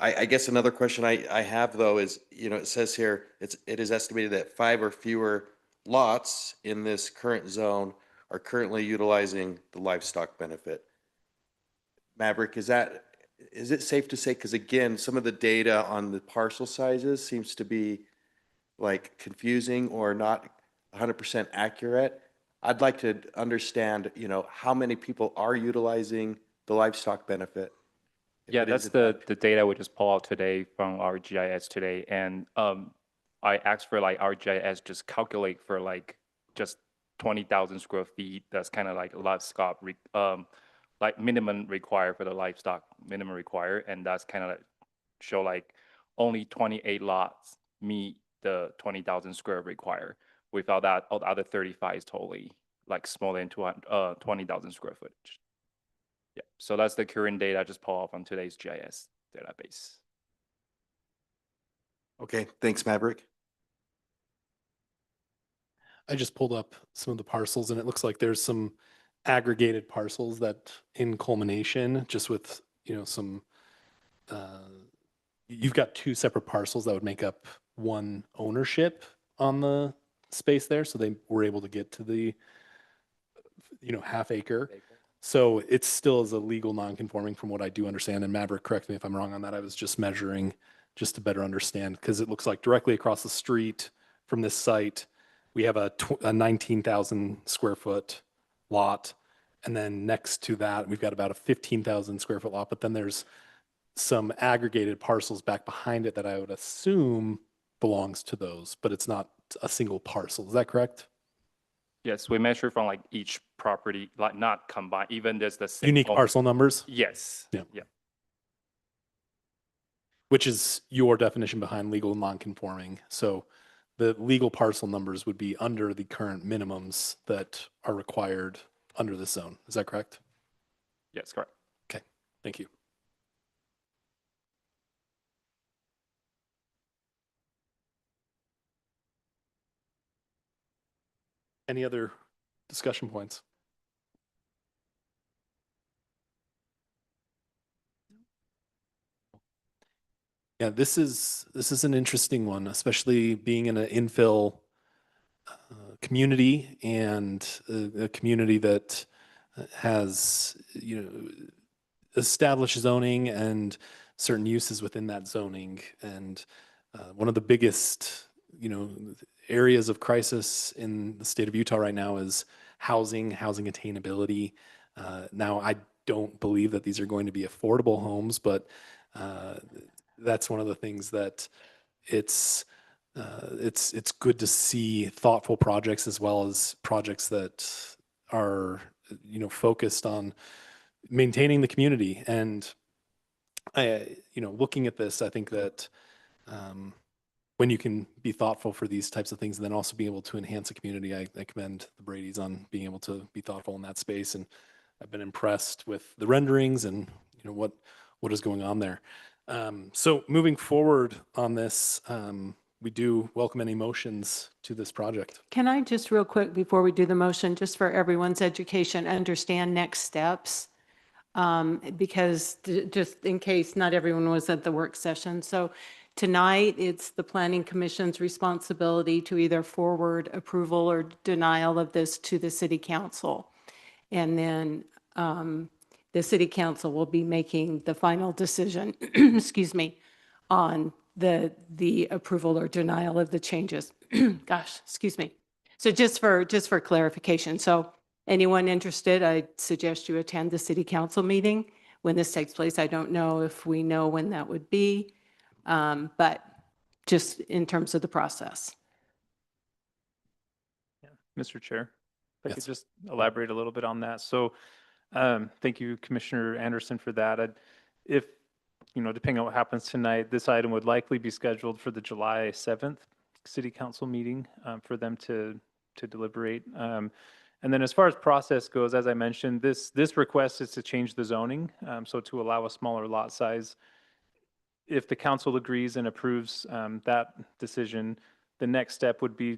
I guess another question I have though is, it says here, it is estimated that 5 or fewer lots in this current zone are currently utilizing the livestock benefit. Maverick, is it safe to say, because again, some of the data on the parcel sizes seems to be like confusing or not 100% accurate. I'd like to understand, how many people are utilizing the livestock benefit. Yeah, that's the data we just pulled out today from our GIS today. And I asked for like our GIS just calculate for like just 20,000 square feet. That's kind of like livestock, like minimum required for the livestock minimum required. And that's kind of like show like only 28 lots meet the 20,000 square required. Without that, all the other 35 is totally like smaller than 20,000 square footage. Yeah, so that's the current data I just pulled off on today's GIS database. Okay, thanks, Maverick. I just pulled up some of the parcels, and it looks like there's some aggregated parcels that in culmination, just with, some, you've got 2 separate parcels that would make up one ownership on the space there. So they were able to get to the, half acre. So it still is a legal non-conforming from what I do understand. And Maverick, correct me if I'm wrong on that. I was just measuring just to better understand, because it looks like directly across the street from this site, we have a 19,000 square foot lot. And then next to that, we've got about a 15,000 square foot lot, but then there's some aggregated parcels back behind it that I would assume belongs to those, but it's not a single parcel. Is that correct? Yes, we measure from like each property, like not combined, even there's the same. Unique parcel numbers? Yes. Yeah. Yeah. Which is your definition behind legal non-conforming. So the legal parcel numbers would be under the current minimums that are required under this zone. Is that correct? Yes, correct. Okay, thank you. Any other discussion points? Yeah, this is an interesting one, especially being in an infill community, and a community that has, established zoning and certain uses within that zoning. And one of the biggest, areas of crisis in the state of Utah right now is housing attainability. Now, I don't believe that these are going to be affordable homes, but that's one of the things that it's good to see thoughtful projects, as well as projects that are, focused on maintaining the community. And looking at this, I think that when you can be thoughtful for these types of things and then also be able to enhance a community, I commend the Brady's on being able to be thoughtful in that space. And I've been impressed with the renderings and, what is going on there. So moving forward on this, we do welcome any motions to this project. Can I just real quick, before we do the motion, just for everyone's education, understand next steps? Because just in case not everyone was at the work session. So tonight, it's the Planning Commission's responsibility to either forward approval or denial of this to the City Council. And then the City Council will be making the final decision, excuse me, on the approval or denial of the changes. Gosh, excuse me. So just for clarification, so anyone interested, I suggest you attend the City Council meeting when this takes place. I don't know if we know when that would be, but just in terms of the process. Yeah. Mr. Chair, if I could Yes. just elaborate a little bit on that. So thank you, Commissioner Anderson, for that. If, depending on what happens tonight, this item would likely be scheduled for the July 7th City Council meeting for them to deliberate. And then as far as process goes, as I mentioned, this request is to change the zoning, so to allow a smaller lot size. If the council agrees and approves that decision, the next step would be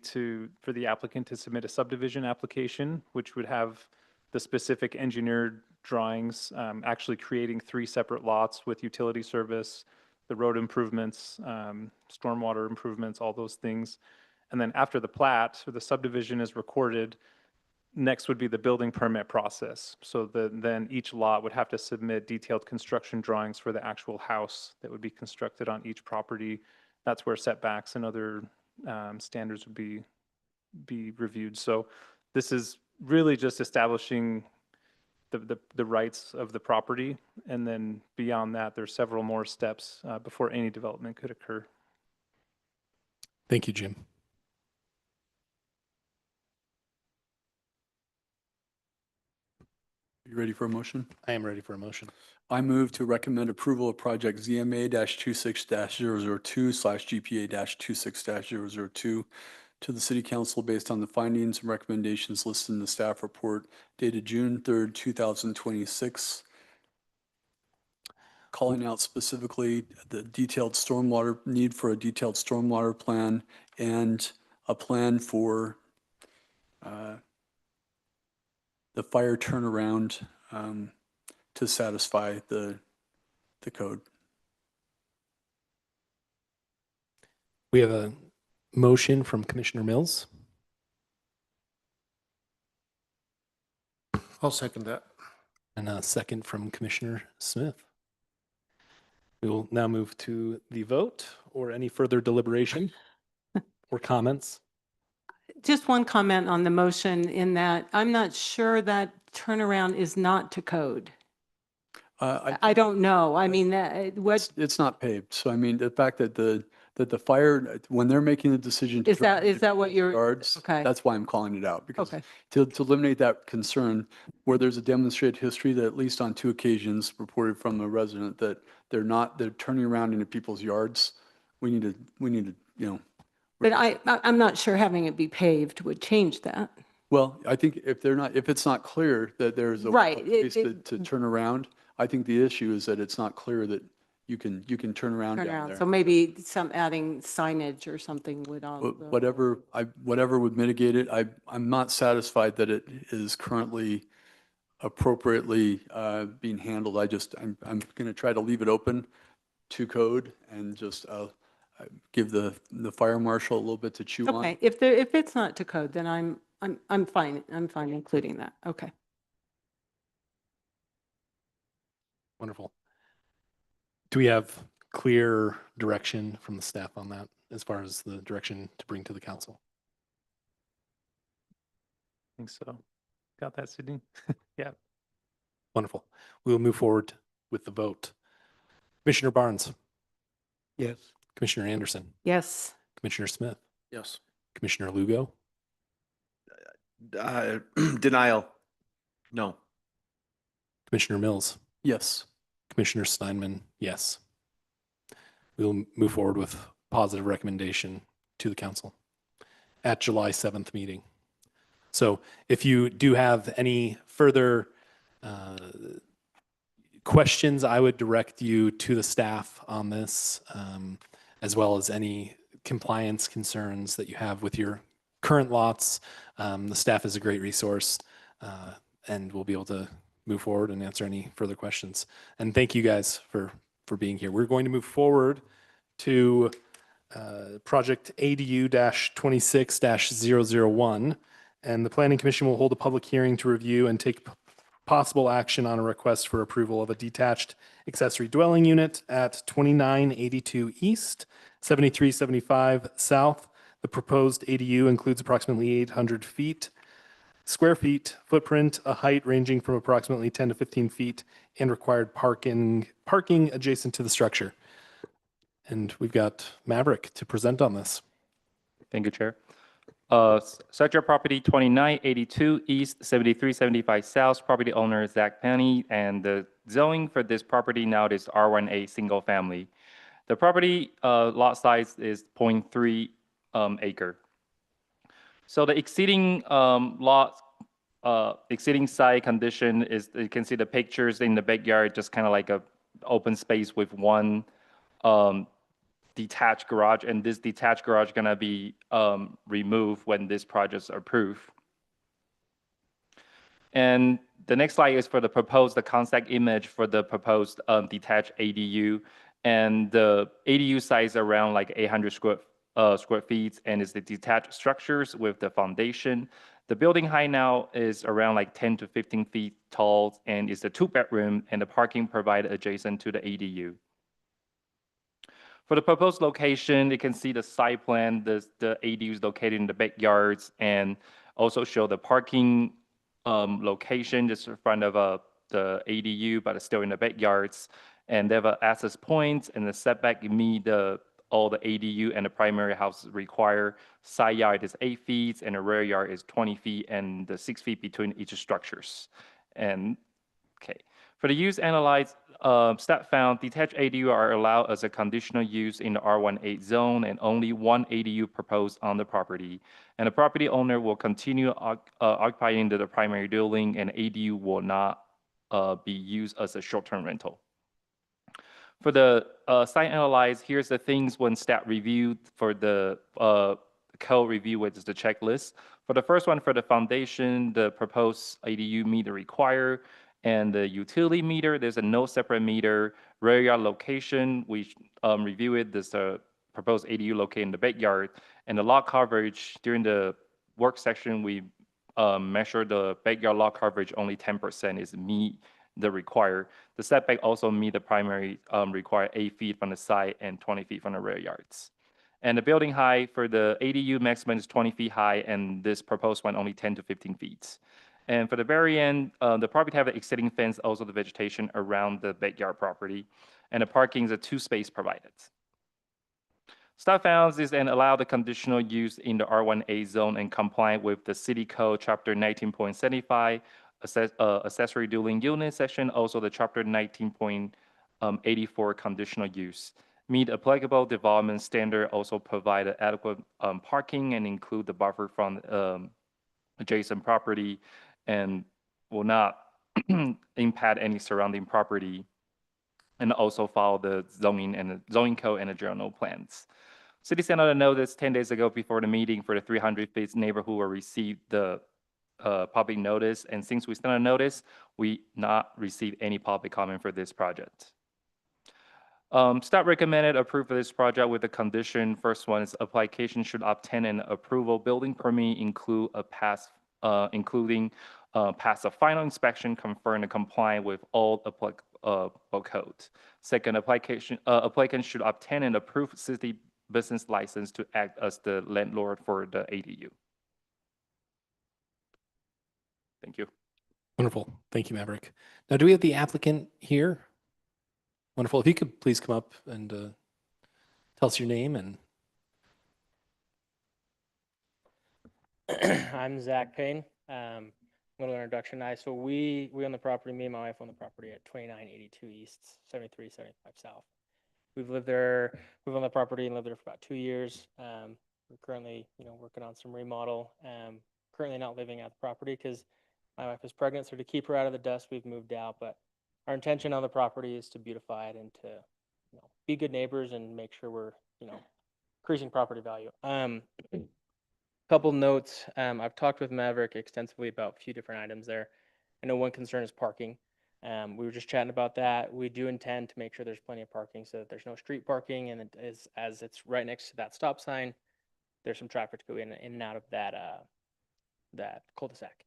for the applicant to submit a subdivision application, which would have the specific engineered drawings, actually creating 3 separate lots with utility service, the road improvements, stormwater improvements, all those things. And then after the plat or the subdivision is recorded, next would be the building permit process. So then each lot would have to submit detailed construction drawings for the actual house that would be constructed on each property. That's where setbacks and other standards would be reviewed. So this is really just establishing the rights of the property. And then beyond that, there's several more steps before any development could occur. Thank you, Jim. You ready for a motion? I am ready for a motion. I move to recommend approval of project ZMA-26-002/GPA-26-002 to the City Council based on the findings and recommendations listed in the staff report dated June 3rd, 2026. Calling out specifically the need for a detailed stormwater plan and a plan for the fire turnaround to satisfy the code. We have a motion from Commissioner Mills. I'll second that. And a second from Commissioner Smith. We will now move to the vote or any further deliberation or comments. Just one comment on the motion in that I'm not sure that turnaround is not to code. I don't know. I mean, It's not paved. So I mean, the fact that the fire, when they're making the decision. Is that what you're? Yards, Okay. that's why I'm calling it out. Because Okay. to eliminate that concern, where there's a demonstrated history that at least on 2 occasions reported from a resident that they're turning around into people's yards, we need to, But I'm not sure having it be paved would change that. well, I think if it's not clear that there's a Right, place to turn around, I think the issue is that it's not clear that you can turn around Turn down around. there. So maybe adding signage or something would also. Whatever would mitigate it. I'm not satisfied that it is currently appropriately being handled. I'm going to try to leave it open to code and just give the fire marshal a little bit to chew on. Okay, if it's not to code, then I'm fine. I'm fine including that. Okay. Wonderful. Do we have clear direction from the staff on that as far as the direction to bring to the council? I think so. Got that, Sydney? Yeah. Wonderful. We will move forward with the vote. Commissioner Barnes, Yes. Commissioner Anderson, Yes. Commissioner Smith, Yes. Commissioner Lugo, Denial. No. Commissioner Mills, Yes. Commissioner Steinman, yes. We will move forward with positive recommendation to the council at July 7th meeting. So if you do have any further questions, I would direct you to the staff on this, as well as any compliance concerns that you have with your current lots. The staff is a great resource, and we'll be able to move forward and answer any further questions. And thank you guys for being here. We're going to move forward to project ADU-26-001, and the Planning Commission will hold a public hearing to review and take possible action on a request for approval of a detached accessory dwelling unit at 2982 East, 7375 South. The proposed ADU includes approximately 800 square feet footprint, a height ranging from approximately 10 to 15 feet, and required parking adjacent to the structure. And we've got Maverick to present on this. Thank you, Chair. Subject property 2982 East, 7375 South. Property owner Zach Penny, and the zoning for this property now is R1A single family. The property lot size is 0.3 acre. So the exceeding exceeding site condition is, you can see the pictures in the backyard, just kind of like a open space with one detached garage, and this detached garage gonna be removed when this project's approved. And the next slide is for the concept image for the proposed detached ADU, and the ADU size around like 800 square feet, and it's the detached structures with the foundation. The building height now is around like 10 to 15 feet tall, and it's a 2-bedroom, and the parking provided adjacent to the ADU. For the proposed location, you can see the site plan, the ADU is located in the backyards, and also show the parking location just in front of the ADU, but it's still in the backyards. And they have access points, and the setback meet all the ADU and the primary house require. Side yard is 8 feet, and the rear yard is 20 feet, and the 6 feet between each structures. And okay, for the use analyzed, staff found detached ADU are allowed as a conditional use in the R18 zone, and only one ADU proposed on the property. And the property owner will continue occupying the primary dwelling, and ADU will not be used as a short-term rental. For the site analyzed, here's the things when staff reviewed for the code review, which is the checklist. For the first one, for the foundation, the proposed ADU meter required, and the utility meter, there's a no separate meter. Rear yard location, we review it. There's a proposed ADU located in the backyard. And the lot coverage, during the work section, we measure the backyard lot coverage, only 10% is meet the required. The setback also meet the primary required 8 feet from the side and 20 feet from the rear yards. And the building height for the ADU maximum is 20 feet high, and this proposed one only 10 to 15 feet. And for the very end, the property have an extending fence, also the vegetation around the backyard property, and the parking is a 2-space provided. Staff found this and allow the conditional use in the R1A zone and comply with the City Code Chapter 19.75 accessory dwelling unit section, also the Chapter 19.84 conditional use. Meet applicable development standard, also provide adequate parking and include the buffer from adjacent property, and will not impact any surrounding property, and also follow the zoning code and the general plans. City sent out a notice 10 days ago before the meeting for the 300 feet neighborhood will receive the public notice, and since we sent a notice, we not receive any public comment for this project. Staff recommended approve for this project with the condition. First one is application should obtain an approval building permit, include a pass a final inspection, confirm and comply with all applicable codes. Second, applicant should obtain an approved city business license to act as the landlord for the ADU. Thank you. Wonderful. Thank you, Maverick. Now, do we have the applicant here? Wonderful. If you could please come up and tell us your name and. I'm Zach Payne. Little introduction. So we own the property. Me and my wife own the property at 2982 East, 7375 South. We've lived there. We've owned the property and lived there for about 2 years. We're currently, working on some remodel. Currently not living at the property because my wife is pregnant. So to keep her out of the dust, we've moved out. But our intention on the property is to beautify it and to, be good neighbors and make sure we're, increasing property value. Couple notes. I've talked with Maverick extensively about a few different items there. I know one concern is parking. We were just chatting about that. We do intend to make sure there's plenty of parking so that there's no street parking, and it is, as it's right next to that stop sign, there's some traffic to go in and out of that cul-de-sac.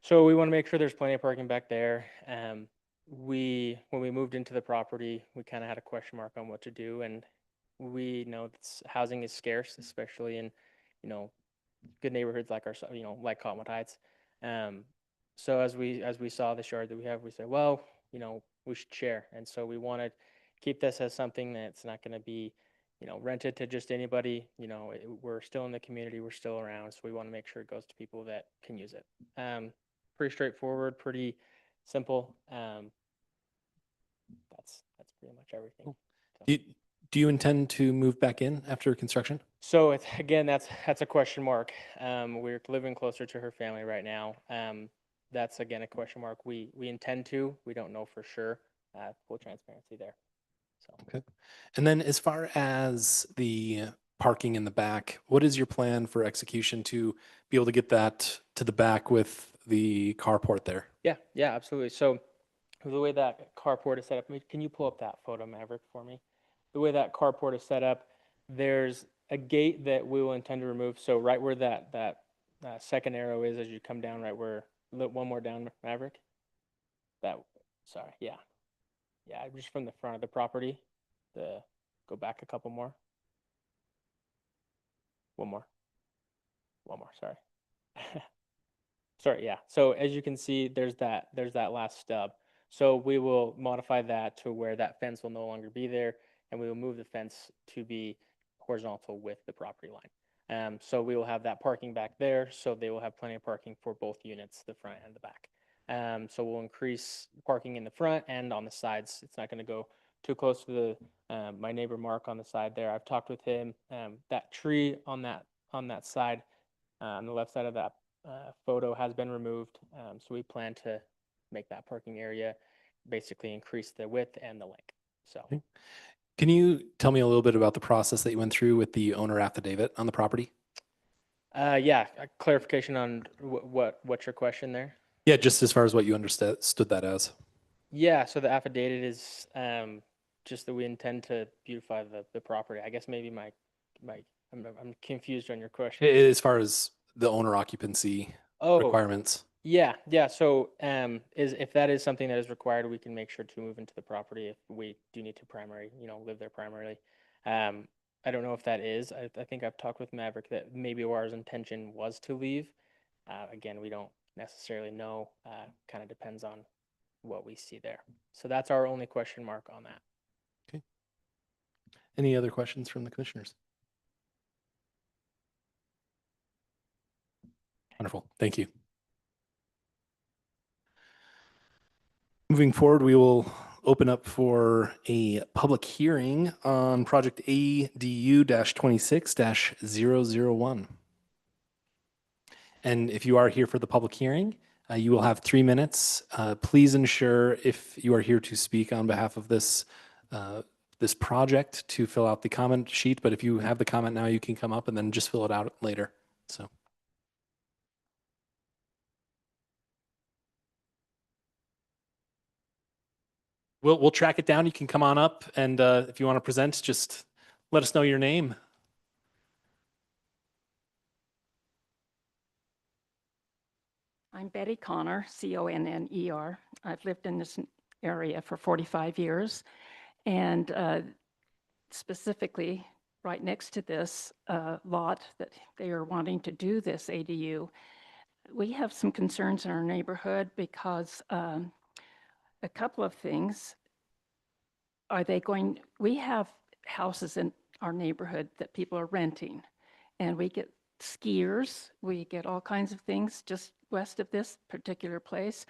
So we want to make sure there's plenty of parking back there. When we moved into the property, we kind of had a question mark on what to do, and we know that housing is scarce, especially in, good neighborhoods like our, like Cottonwood Heights. So as we saw the yard that we have, we said, well, we should share. And so we want to keep this as something that's not going to be, rented to just anybody. We're still in the community, we're still around, so we want to make sure it goes to people that can use it. Pretty straightforward, pretty simple. That's pretty much everything. Do you intend to move back in after construction? So it's, again, that's a question mark. We're living closer to her family right now. That's again a question mark. We intend to. We don't know for sure. Full transparency there. So. Okay. And then as far as the parking in the back, what is your plan for execution to be able to get that to the back with the carport there? Yeah, absolutely. So the way that carport is set up, can you pull up that photo, Maverick, for me? The way that carport is set up, there's a gate that we will intend to remove. So right where that second arrow is as you come down, right where, one more down, Maverick. Yeah, just from the front of the property. Go back a couple more. One more, sorry. Sorry, yeah. So as you can see, there's that last stub. So we will modify that to where that fence will no longer be there, and we will move the fence to be horizontal with the property line. So we will have that parking back there, so they will have plenty of parking for both units, the front and the back. So we'll increase parking in the front and on the sides. It's not going to go too close to my neighbor Mark on the side there. I've talked with him. That tree on that side, on the left side of that photo, has been removed. So we plan to make that parking area basically increase the width and the length. So. Okay. Can you tell me a little bit about the process that you went through with the owner affidavit on the property? Yeah, a clarification on what's your question there? Yeah, just as far as what you understood that as. Yeah, so the affidavit is just that we intend to beautify the property. I guess maybe I'm confused on your question. As far as the owner occupancy requirements. Yeah. So if that is something that is required, we can make sure to move into the property if we do need to live there primarily. I don't know if that is. I think I've talked with Maverick that maybe our intention was to leave. Again, we don't necessarily know. Kind of depends on what we see there. So that's our only question mark on that. Okay. Any other questions from the commissioners? Wonderful. Thank you. Moving forward, we will open up for a public hearing on project ADU-26-001. And if you are here for the public hearing, you will have 3 minutes. Please ensure, if you are here to speak on behalf of this project, to fill out the comment sheet. But if you have the comment now, you can come up and then just fill it out later. So. We'll track it down. You can come on up, and if you want to present, just let us know your name. I'm Betty Conner, Conner. I've lived in this area for 45 years, and specifically right next to this lot that they are wanting to do this ADU. We have some concerns in our neighborhood because a couple of things. We have houses in our neighborhood that people are renting, and we get skiers, we get all kinds of things just west of this particular place.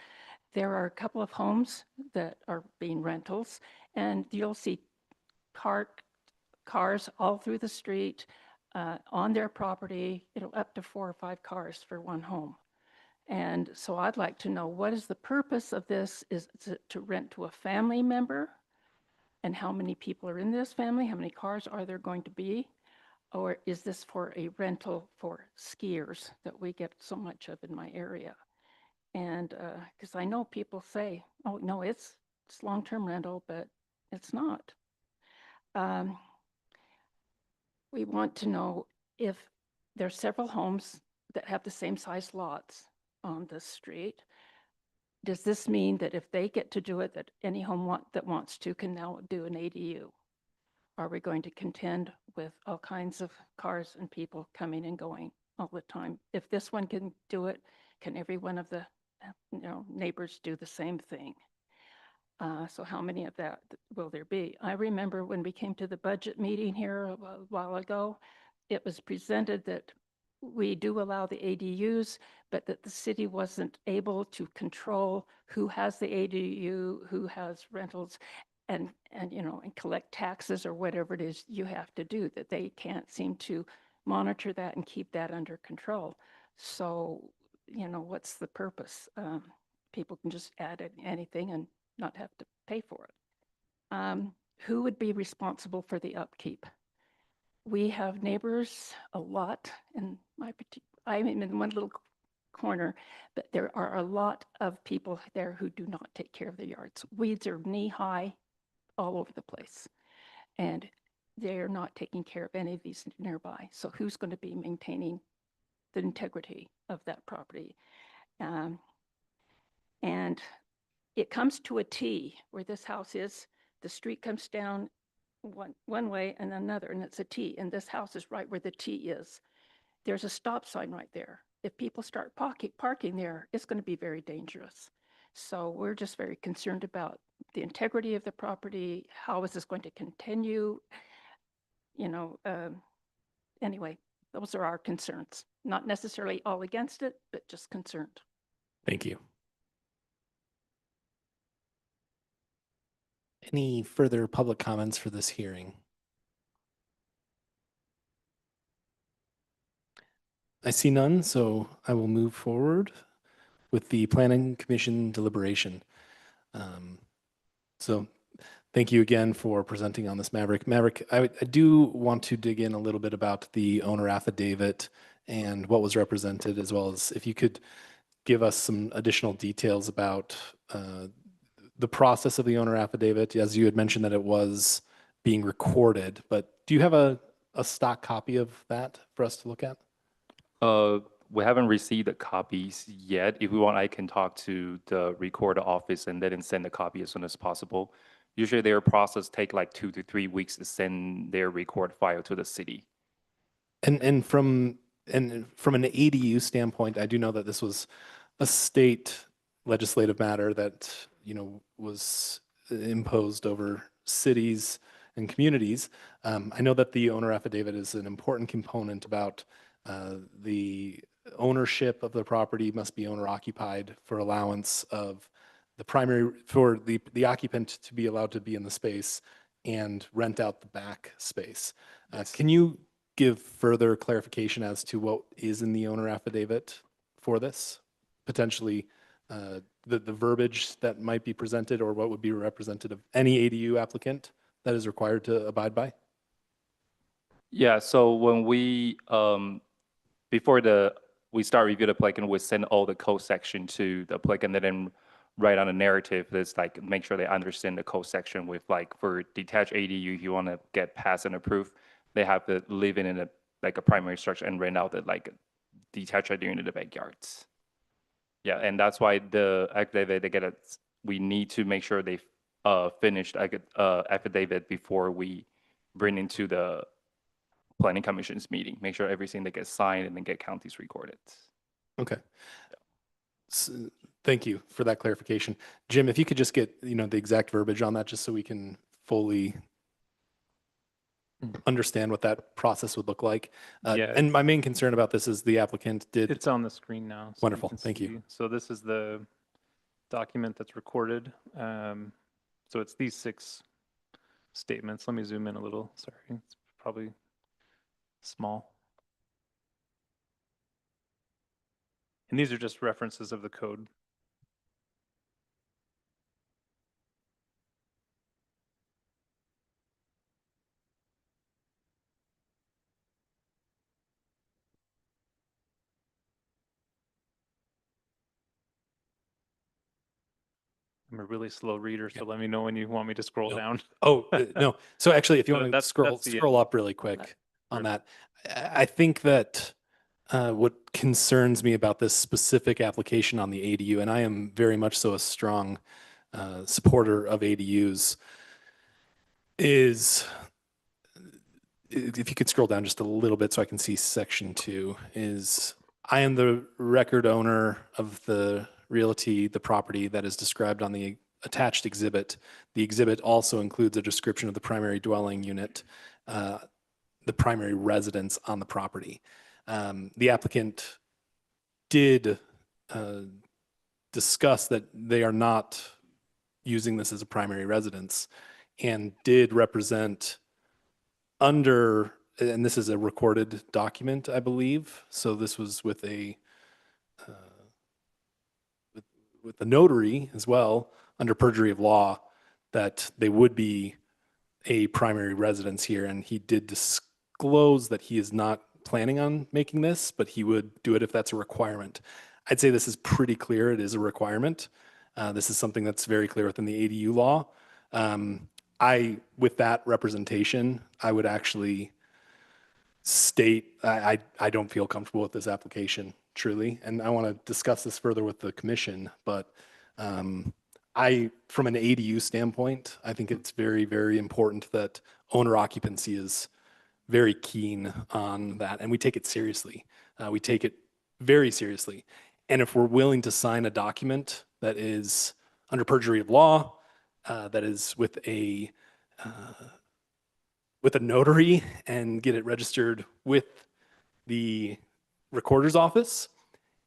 There are a couple of homes that are being rentals, and you'll see cars all through the street on their property, up to 4 or 5 cars for one home. And so I'd like to know, what is the purpose of this? Is it to rent to a family member? And how many people are in this family? How many cars are there going to be? Or is this for a rental for skiers that we get so much of in my area? And because I know people say, oh, no, it's long-term rental, but it's not. We want to know if there are several homes that have the same size lots on the street. Does this mean that if they get to do it, that any home that wants to can now do an ADU? Are we going to contend with all kinds of cars and people coming and going all the time? If this one can do it, can every one of the neighbors do the same thing? So how many of that will there be? I remember when we came to the budget meeting here a while ago, it was presented that we do allow the ADUs, but that the city wasn't able to control who has the ADU, who has rentals, and collect taxes or whatever it is you have to do, that they can't seem to monitor that and keep that under control. So, what's the purpose? People can just add anything and not have to pay for it. Who would be responsible for the upkeep? We have neighbors a lot in I'm in one little corner, but there are a lot of people there who do not take care of their yards. Weeds are knee-high all over the place, and they're not taking care of any of these nearby. So who's going to be maintaining the integrity of that property? And it comes to a T where this house is. The street comes down one way and another, and it's a T, and this house is right where the T is. There's a stop sign right there. If people start parking there, it's going to be very dangerous. So we're just very concerned about the integrity of the property. How is this going to continue? Anyway, those are our concerns. Not necessarily all against it, but just concerned. Thank you. Any further public comments for this hearing? I see none, so I will move forward with the Planning Commission deliberation. So thank you again for presenting on this, Maverick. Maverick, I do want to dig in a little bit about the owner affidavit and what was represented, as well as if you could give us some additional details about the process of the owner affidavit. As you had mentioned that it was being recorded, but do you have a stock copy of that for us to look at? We haven't received the copies yet. If we want, I can talk to the recorder office and let them send a copy as soon as possible. Usually their process take like 2 to 3 weeks to send their record file to the city. And from an ADU standpoint, I do know that this was a state legislative matter that, was imposed over cities and communities. I know that the owner affidavit is an important component about the ownership of the property must be owner occupied for allowance of for the occupant to be allowed to be in the space and rent out the back space. Can you give further clarification as to what is in the owner affidavit for this? Potentially the verbiage that might be presented, or what would be representative of any ADU applicant that is required to abide by? Yeah, so when we, before we start review the applicant, we send all the code section to the applicant and then write on a narrative that's like, make sure they understand the code section with like, for detached ADU, if you want to get passed and approved, they have to live in a primary structure and rent out the detached ADU in the backyards. Yeah, and that's why the affidavit, we need to make sure they finish affidavit before we bring into the Planning Commission's meeting. Make sure everything that gets signed and then get counties recorded. Okay. So, thank you for that clarification. Jim, if you could just get, the exact verbiage on that, just so we can fully understand what that process would look like. Yeah. And my main concern about this is the applicant did. It's on the screen now. So Wonderful. can Thank you. see. So this is the document that's recorded. So it's these 6 statements. Let me zoom in a little. Sorry, it's probably small. And these are just references of the code. I'm a really slow reader, so let me know when you want me to scroll down. Oh, no. So actually, if you So want to that's the scroll up really quick on that, I think that what concerns me about this specific application on the ADU, and I am very much so a strong supporter of ADUs, is if you could scroll down just a little bit so I can see section 2, is I am the record owner of the realty, the property that is described on the attached exhibit. The exhibit also includes a description of the primary dwelling unit, the primary residence on the property. The applicant did discuss that they are not using this as a primary residence and did represent under, and this is a recorded document, I believe. So this was with a with the notary as well, under perjury of law, that they would be a primary residence here. And he did disclose that he is not planning on making this, but he would do it if that's a requirement. I'd say this is pretty clear. It is a requirement. This is something that's very clear within the ADU law. With that representation, I would actually state, I don't feel comfortable with this application, truly. And I want to discuss this further with the commission, but from an ADU standpoint, I think it's very, very important that owner occupancy is very keen on that. And we take it seriously. We take it very seriously. And if we're willing to sign a document that is under perjury of law, that is with a notary and get it registered with the recorder's office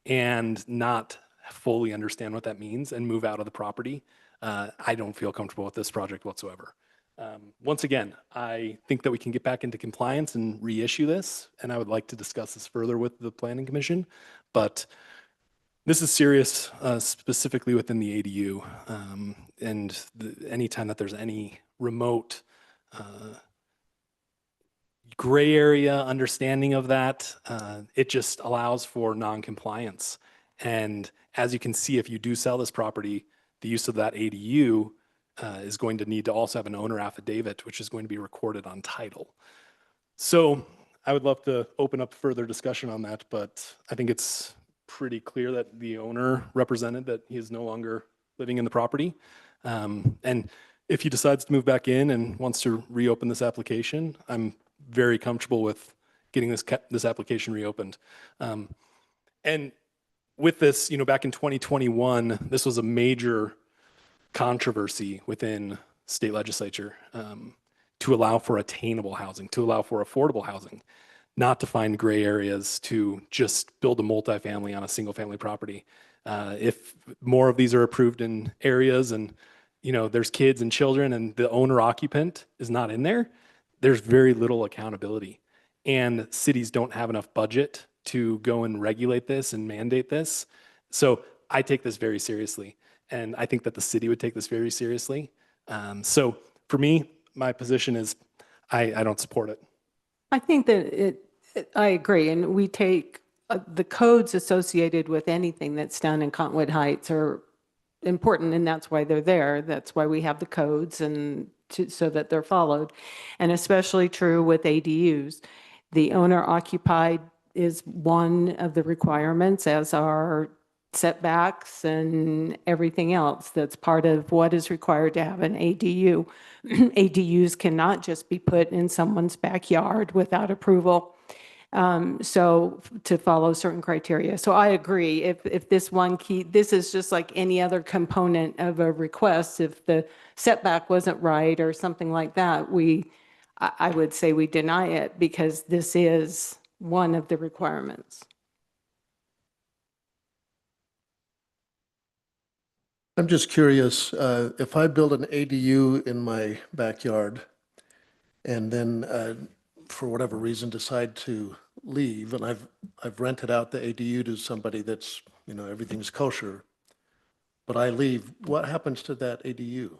and not fully understand what that means and move out of the property, I don't feel comfortable with this project whatsoever. Once again, I think that we can get back into compliance and reissue this, and I would like to discuss this further with the Planning Commission, but this is serious, specifically within the ADU, and anytime that there's any remote gray area understanding of that, it just allows for non-compliance. And as you can see, if you do sell this property, the use of that ADU is going to need to also have an owner affidavit, which is going to be recorded on title. So I would love to open up further discussion on that, but I think it's pretty clear that the owner represented that he is no longer living in the property. And if he decides to move back in and wants to reopen this application, I'm very comfortable with getting this application reopened. And with this, back in 2021, this was a major controversy within state legislature to allow for attainable housing, to allow for affordable housing, not to find gray areas to just build a multifamily on a single family property. If more of these are approved in areas and there's kids and children and the owner occupant is not in there, there's very little accountability. And cities don't have enough budget to go and regulate this and mandate this. So I take this very seriously. And I think that the city would take this very seriously. So for me, my position is I don't support it. I think that I agree. And we take the codes associated with anything that's done in Cottonwood Heights are important, and that's why they're there. That's why we have the codes and so that they're followed. And especially true with ADUs. The owner occupied is one of the requirements, as are setbacks and everything else that's part of what is required to have an ADU. ADUs cannot just be put in someone's backyard without approval. So to follow certain criteria. So I agree, if this one key, this is just like any other component of a request, if the setback wasn't right or something like that, I would say we deny it because this is one of the requirements. I'm just curious, if I build an ADU in my backyard and then for whatever reason decide to leave, and I've rented out the ADU to somebody that's everything's kosher, but I leave, what happens to that ADU?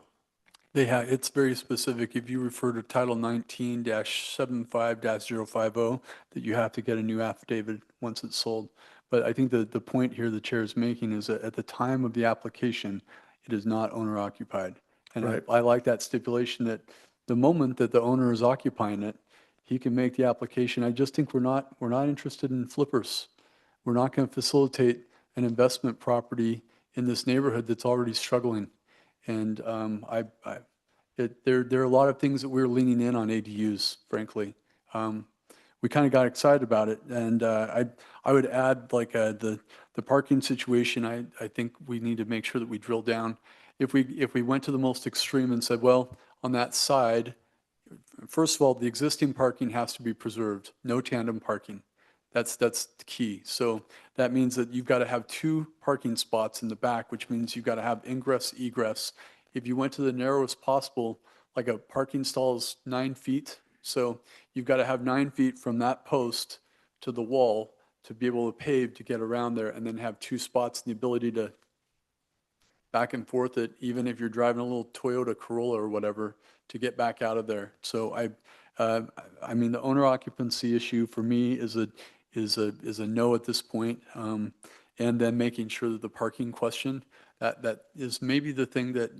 It's very specific. If you refer to Title 19-75-050, that you have to get a new affidavit once it's sold. But I think the point here the chair is making is that at the time of the application, it is not owner occupied. And Right. I like that stipulation that the moment that the owner is occupying it, he can make the application. I just think we're not interested in flippers. We're not going to facilitate an investment property in this neighborhood that's already struggling. And there are a lot of things that we're leaning in on ADUs, frankly. We kind of got excited about it. And I would add like the parking situation, I think we need to make sure that we drill down. If we went to the most extreme and said, well, on that side, first of all, the existing parking has to be preserved, no tandem parking. That's the key. So that means that you've got to have 2 parking spots in the back, which means you've got to have ingress, egress. If you went to the narrowest possible, like a parking stall is 9 feet. So you've got to have 9 feet from that post to the wall to be able to pave to get around there, and then have 2 spots and the ability to back and forth it, even if you're driving a little Toyota Corolla or whatever, to get back out of there. So I mean, the owner occupancy issue for me is a no at this point. And then making sure that the parking question, that is maybe the thing that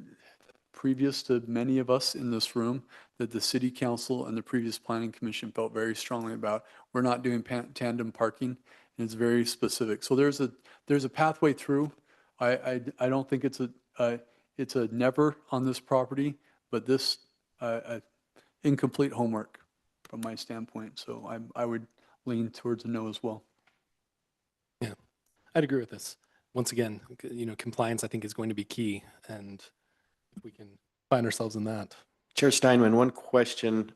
previous to many of us in this room, that the city council and the previous planning commission felt very strongly about. We're not doing tandem parking, and it's very specific. So there's a pathway through. I don't think it's a never on this property, but this incomplete homework from my standpoint. So I would lean towards a no as well. Yeah, I'd agree with this. Once again, compliance I think is going to be key, and if we can find ourselves in that. Chair Steinman, one question.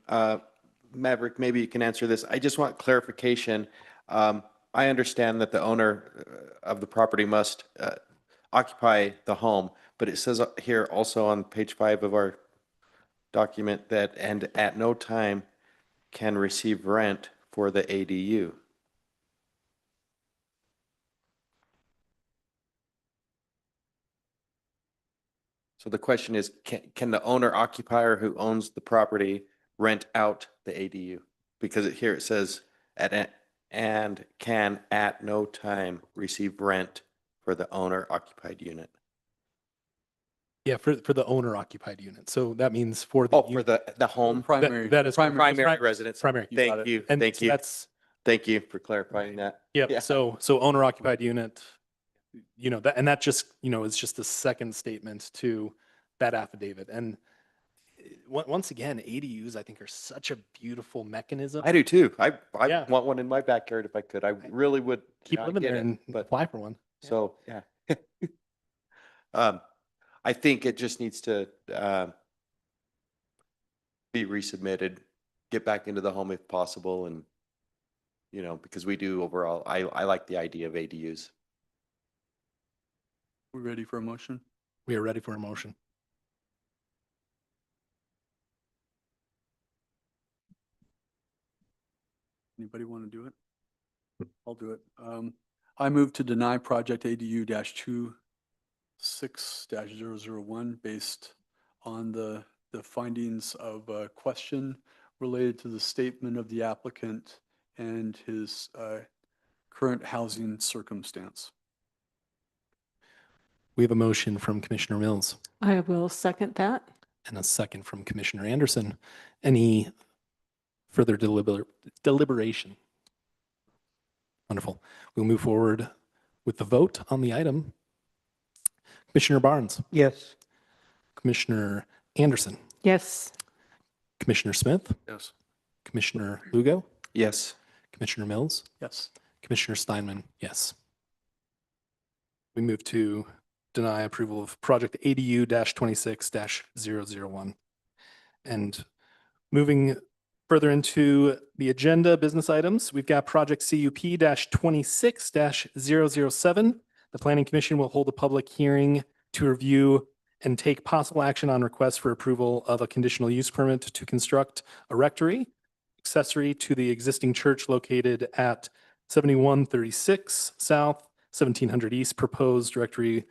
Maverick, maybe you can answer this. I just want clarification. I understand that the owner of the property must occupy the home, but it says here also on page 5 of our document that, and at no time can receive rent for the ADU. So the question is, can the owner occupier who owns the property rent out the ADU? Because here it says and can at no time receive rent for the owner occupied unit. Yeah, for the owner occupied unit. So that means for the for the home primary. that is primary residence. primary. Thank you. And Thank so you. That's Thank you for clarifying that. yep. Yeah. So owner occupied unit, that, and that just is just the second statement to that affidavit. And once again, ADUs I think are such a beautiful mechanism. I do too. I Yeah. want one in my backyard if I could. I really would Keep not living get there it, and but apply for one. so yeah. I think it just needs to be resubmitted, get back into the home if possible, and because we do overall, I like the idea of ADUs. We ready for a motion? We are ready for a motion. Anybody want to do it? I'll do it. I move to deny project ADU-26-001 based on the findings of a question related to the statement of the applicant and his current housing circumstance. We have a motion from Commissioner Mills I will second that. and a second from Commissioner Anderson. Any further deliberation? Wonderful. We'll move forward with the vote on the item. Commissioner Barnes, Yes. Commissioner Anderson, Yes. Commissioner Smith, Yes. Commissioner Lugo, Yes. Commissioner Mills, Yes. Commissioner Steinman, yes. We move to deny approval of project ADU-26-001. And moving further into the agenda, business items, we've got project CUP-26-007. The Planning Commission will hold a public hearing to review and take possible action on requests for approval of a conditional use permit to construct a rectory accessory to the existing church located at 7136 South 1700 East proposed directory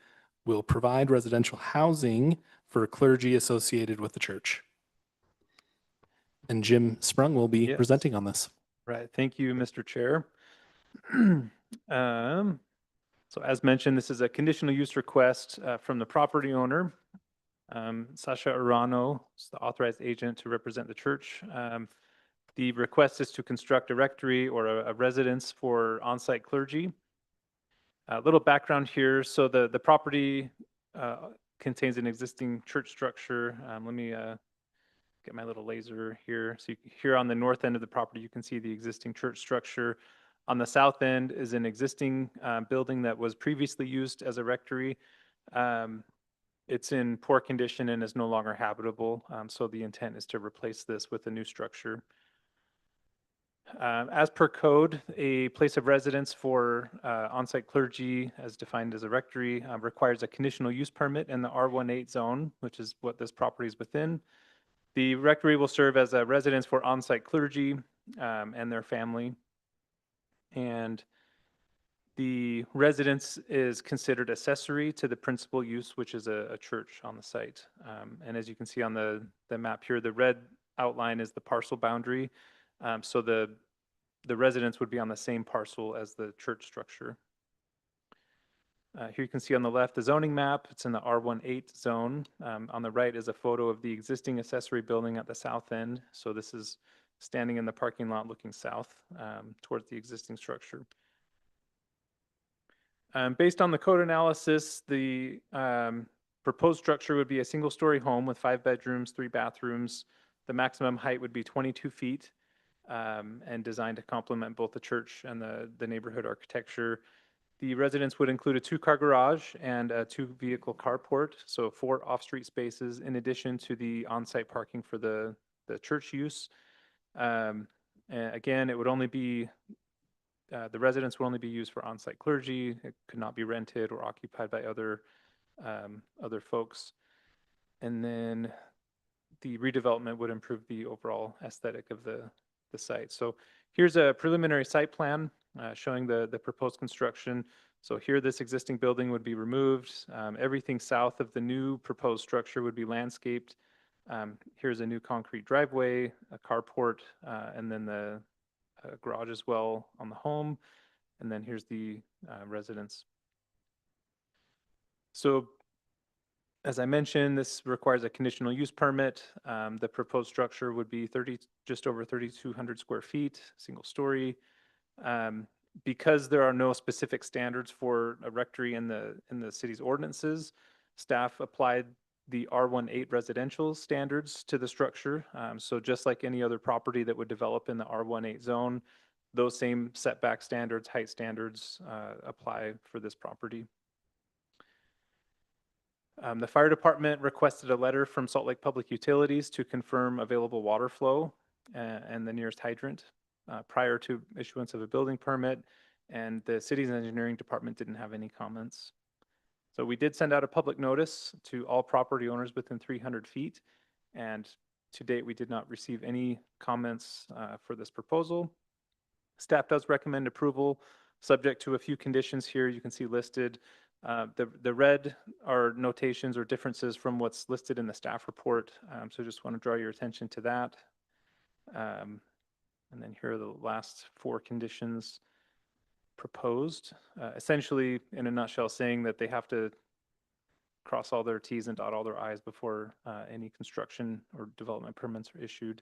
will provide residential housing for clergy associated with the church. And Jim Sprung will be Yes. presenting on this. Right. Thank you, Mr. Chair. So as mentioned, this is a conditional use request from the property owner. Sasha Arano is the authorized agent to represent the church. The request is to construct a rectory or a residence for on-site clergy. A little background here. So the property contains an existing church structure. Let me get my little laser here. So here on the north end of the property, you can see the existing church structure. On the south end is an existing building that was previously used as a rectory. It's in poor condition and is no longer habitable. So the intent is to replace this with a new structure. As per code, a place of residence for on-site clergy, as defined as a rectory, requires a conditional use permit in the R18 zone, which is what this property is within. The rectory will serve as a residence for on-site clergy and their family. And the residence is considered accessory to the principal use, which is a church on the site. And as you can see on the map here, the red outline is the parcel boundary. So the residence would be on the same parcel as the church structure. Here you can see on the left the zoning map. It's in the R18 zone. On the right is a photo of the existing accessory building at the south end. So this is standing in the parking lot looking south towards the existing structure. Based on the code analysis, the proposed structure would be a single-story home with 5 bedrooms, 3 bathrooms. The maximum height would be 22 feet and designed to complement both the church and the neighborhood architecture. The residence would include a 2-car garage and a 2-vehicle carport, so 4 off-street spaces in addition to the on-site parking for the church use. Again, it would only be the residence will only be used for on-site clergy. It could not be rented or occupied by other folks. And then the redevelopment would improve the overall aesthetic of the site. So here's a preliminary site plan showing the proposed construction. So here this existing building would be removed. Everything south of the new proposed structure would be landscaped. Here's a new concrete driveway, a carport, and then the garage as well on the home. And then here's the residence. So as I mentioned, this requires a conditional use permit. The proposed structure would be just over 3,200 square feet, single story. Because there are no specific standards for a rectory in the city's ordinances, staff applied the R18 residential standards to the structure. So just like any other property that would develop in the R18 zone, those same setback standards, height standards apply for this property. The fire department requested a letter from Salt Lake Public Utilities to confirm available water flow and the nearest hydrant prior to issuance of a building permit, and the city's engineering department didn't have any comments. So we did send out a public notice to all property owners within 300 feet, and to date we did not receive any comments for this proposal. Staff does recommend approval, subject to a few conditions here you can see listed. The red are notations or differences from what's listed in the staff report, so just want to draw your attention to that. And then here are the last 4 conditions proposed. Essentially, in a nutshell, saying that they have to cross all their T's and dot all their I's before any construction or development permits are issued.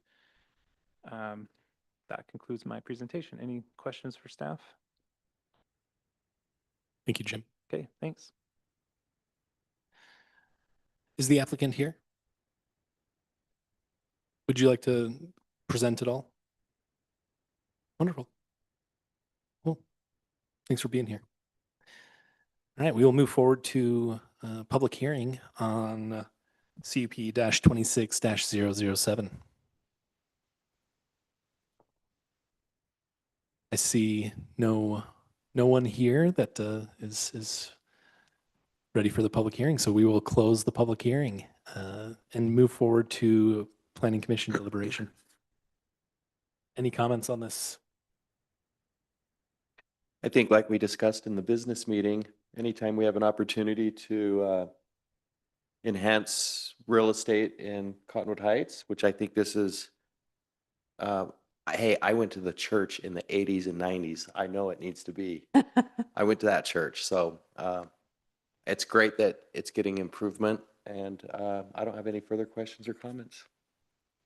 That concludes my presentation. Any questions for staff? Thank you, Jim. Okay, thanks. Is the applicant here? Would you like to present at all? Wonderful. Cool. Thanks for being here. All right, we will move forward to public hearing on CUP-26-007. I see no one here that is ready for the public hearing, so we will close the public hearing and move forward to Planning Commission deliberation. Any comments on this? I think like we discussed in the business meeting, anytime we have an opportunity to enhance real estate in Cottonwood Heights, which I think this is, hey, I went to the church in the 80s and 90s. I know it needs to be. I went to that church. So it's great that it's getting improvement. And I don't have any further questions or comments.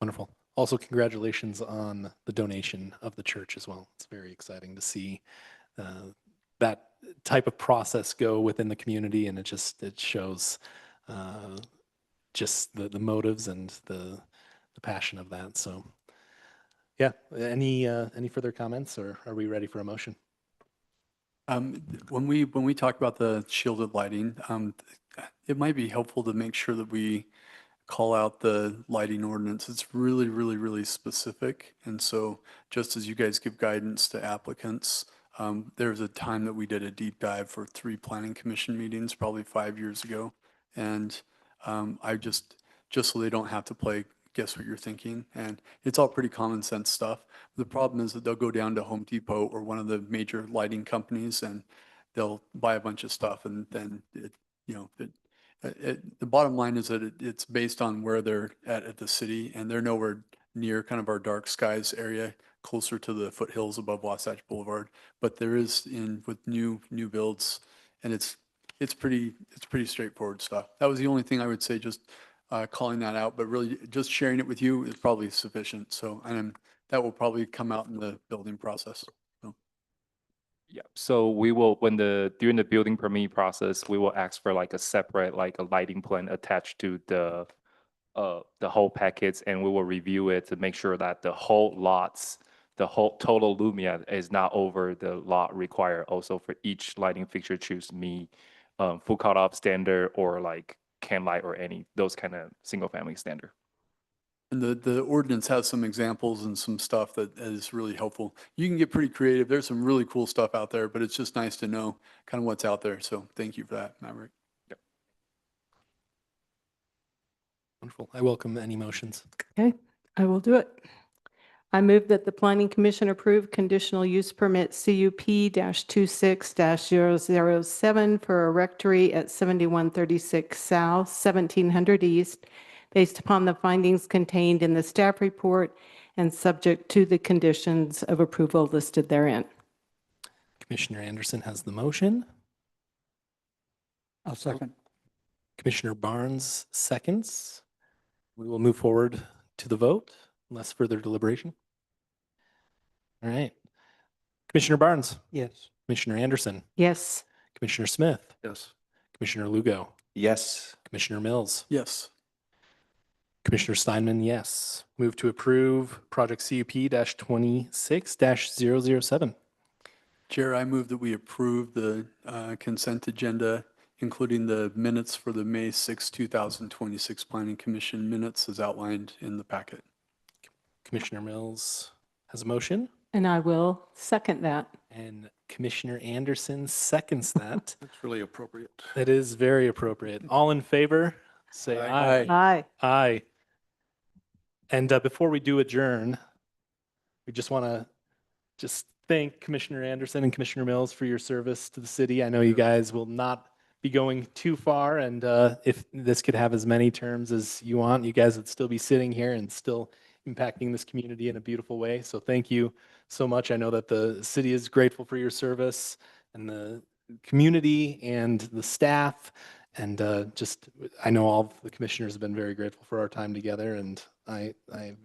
Wonderful. Also, congratulations on the donation of the church as well. It's very exciting to see that type of process go within the community, and it shows just the motives and the passion of that. So, yeah. Any further comments, or are we ready for a motion? When we talk about the shielded lighting, it might be helpful to make sure that we call out the lighting ordinance. It's really, really, really specific. And so just as you guys give guidance to applicants, there was a time that we did a deep dive for 3 planning commission meetings, probably 5 years ago. And I just so they don't have to play guess what you're thinking. And it's all pretty common sense stuff. The problem is that they'll go down to Home Depot or one of the major lighting companies and they'll buy a bunch of stuff, and then the bottom line is that it's based on where they're at the city, and they're nowhere near kind of our dark skies area, closer to the foothills above Wasatch Boulevard. But there is with new builds, and it's pretty straightforward stuff. That was the only thing I would say, just calling that out, but really just sharing it with you is probably sufficient. So, and that will probably come out in the building process. Yeah, so we will, during the building permit process, we will ask for like a separate, like a lighting plan attached to the whole package, and we will review it to make sure that the whole total lumia is not over the lot required. Also for each lighting fixture, choose full cutoff standard or like can light or any, those kind of single family standard. And the ordinance has some examples and some stuff that is really helpful. You can get pretty creative. There's some really cool stuff out there, but it's just nice to know kind of what's out there. So thank you for that, Maverick. Yep. Wonderful. I welcome any motions. Okay, I will do it. I move that the Planning Commission approve conditional use permit CUP-26-007 for a rectory at 7136 South, 1700 East, based upon the findings contained in the staff report and subject to the conditions of approval listed therein. Commissioner Anderson has the motion. I'll second. Commissioner Barnes seconds. We will move forward to the vote, unless further deliberation. All right. Commissioner Barnes. Yes. Commissioner Anderson. Yes. Commissioner Smith. Yes. Commissioner Lugo. Yes. Commissioner Mills. Yes. Commissioner Steinman, yes. Move to approve project CUP-26-007. Chair, I move that we approve the consent agenda, including the minutes for the May 6, 2026 Planning Commission minutes as outlined in the packet. Commissioner Mills has a motion. And I will second that. And Commissioner Anderson seconds that. That's really appropriate. That is very appropriate. All in favor, say aye. Aye. Aye. And before we do adjourn, we just want to thank Commissioner Anderson and Commissioner Mills for your service to the city. I know you guys will not be going too far, and if this could have as many terms as you want, you guys would still be sitting here and still impacting this community in a beautiful way. So thank you so much. I know that the city is grateful for your service, and the community and the staff, and I know all of the commissioners have been very grateful for our time together, and I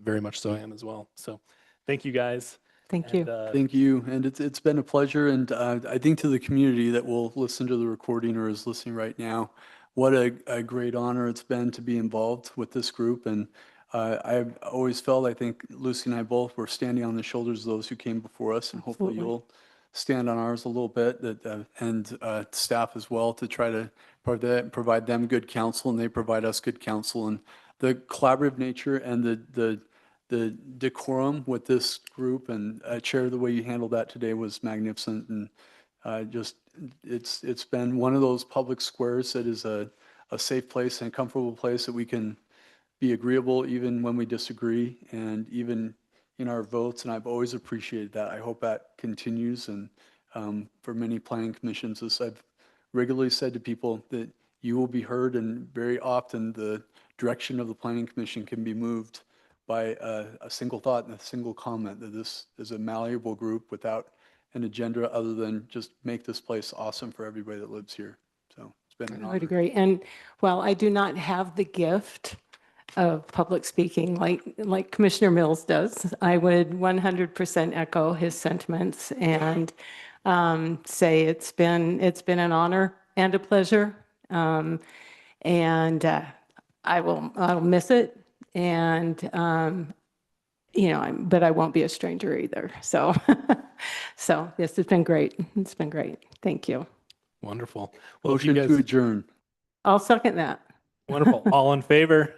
very much so am as well. So thank you guys. Thank you. Thank you. And it's been a pleasure. And I think to the community that will listen to the recording or is listening right now, what a great honor it's been to be involved with this group. And I've always felt, I think Lucy and I both were standing on the shoulders of those who came before us, and hopefully you'll stand on ours a little bit, and staff as well, to try to provide them good counsel, and they provide us good counsel. And the collaborative nature and the decorum with this group, and Chair, the way you handled that today was magnificent. And it's been one of those public squares that is a safe place and a comfortable place that we can be agreeable even when we disagree, and even in our votes. And I've always appreciated that. I hope that continues. And for many planning commissions. As I've regularly said to people, that you will be heard, and very often the direction of the planning commission can be moved by a single thought and a single comment, that this is a malleable group without an agenda other than just make this place awesome for everybody that lives here. So it's been an I would honor. agree. And while I do not have the gift of public speaking like Commissioner Mills does, I would 100% echo his sentiments and say it's been an honor and a pleasure. I'll miss it. And, but I won't be a stranger either. So, so yes, it's been great. It's been great. Thank you. Wonderful. Well, if you Motion to guys, adjourn. I'll second that. wonderful. All in favor?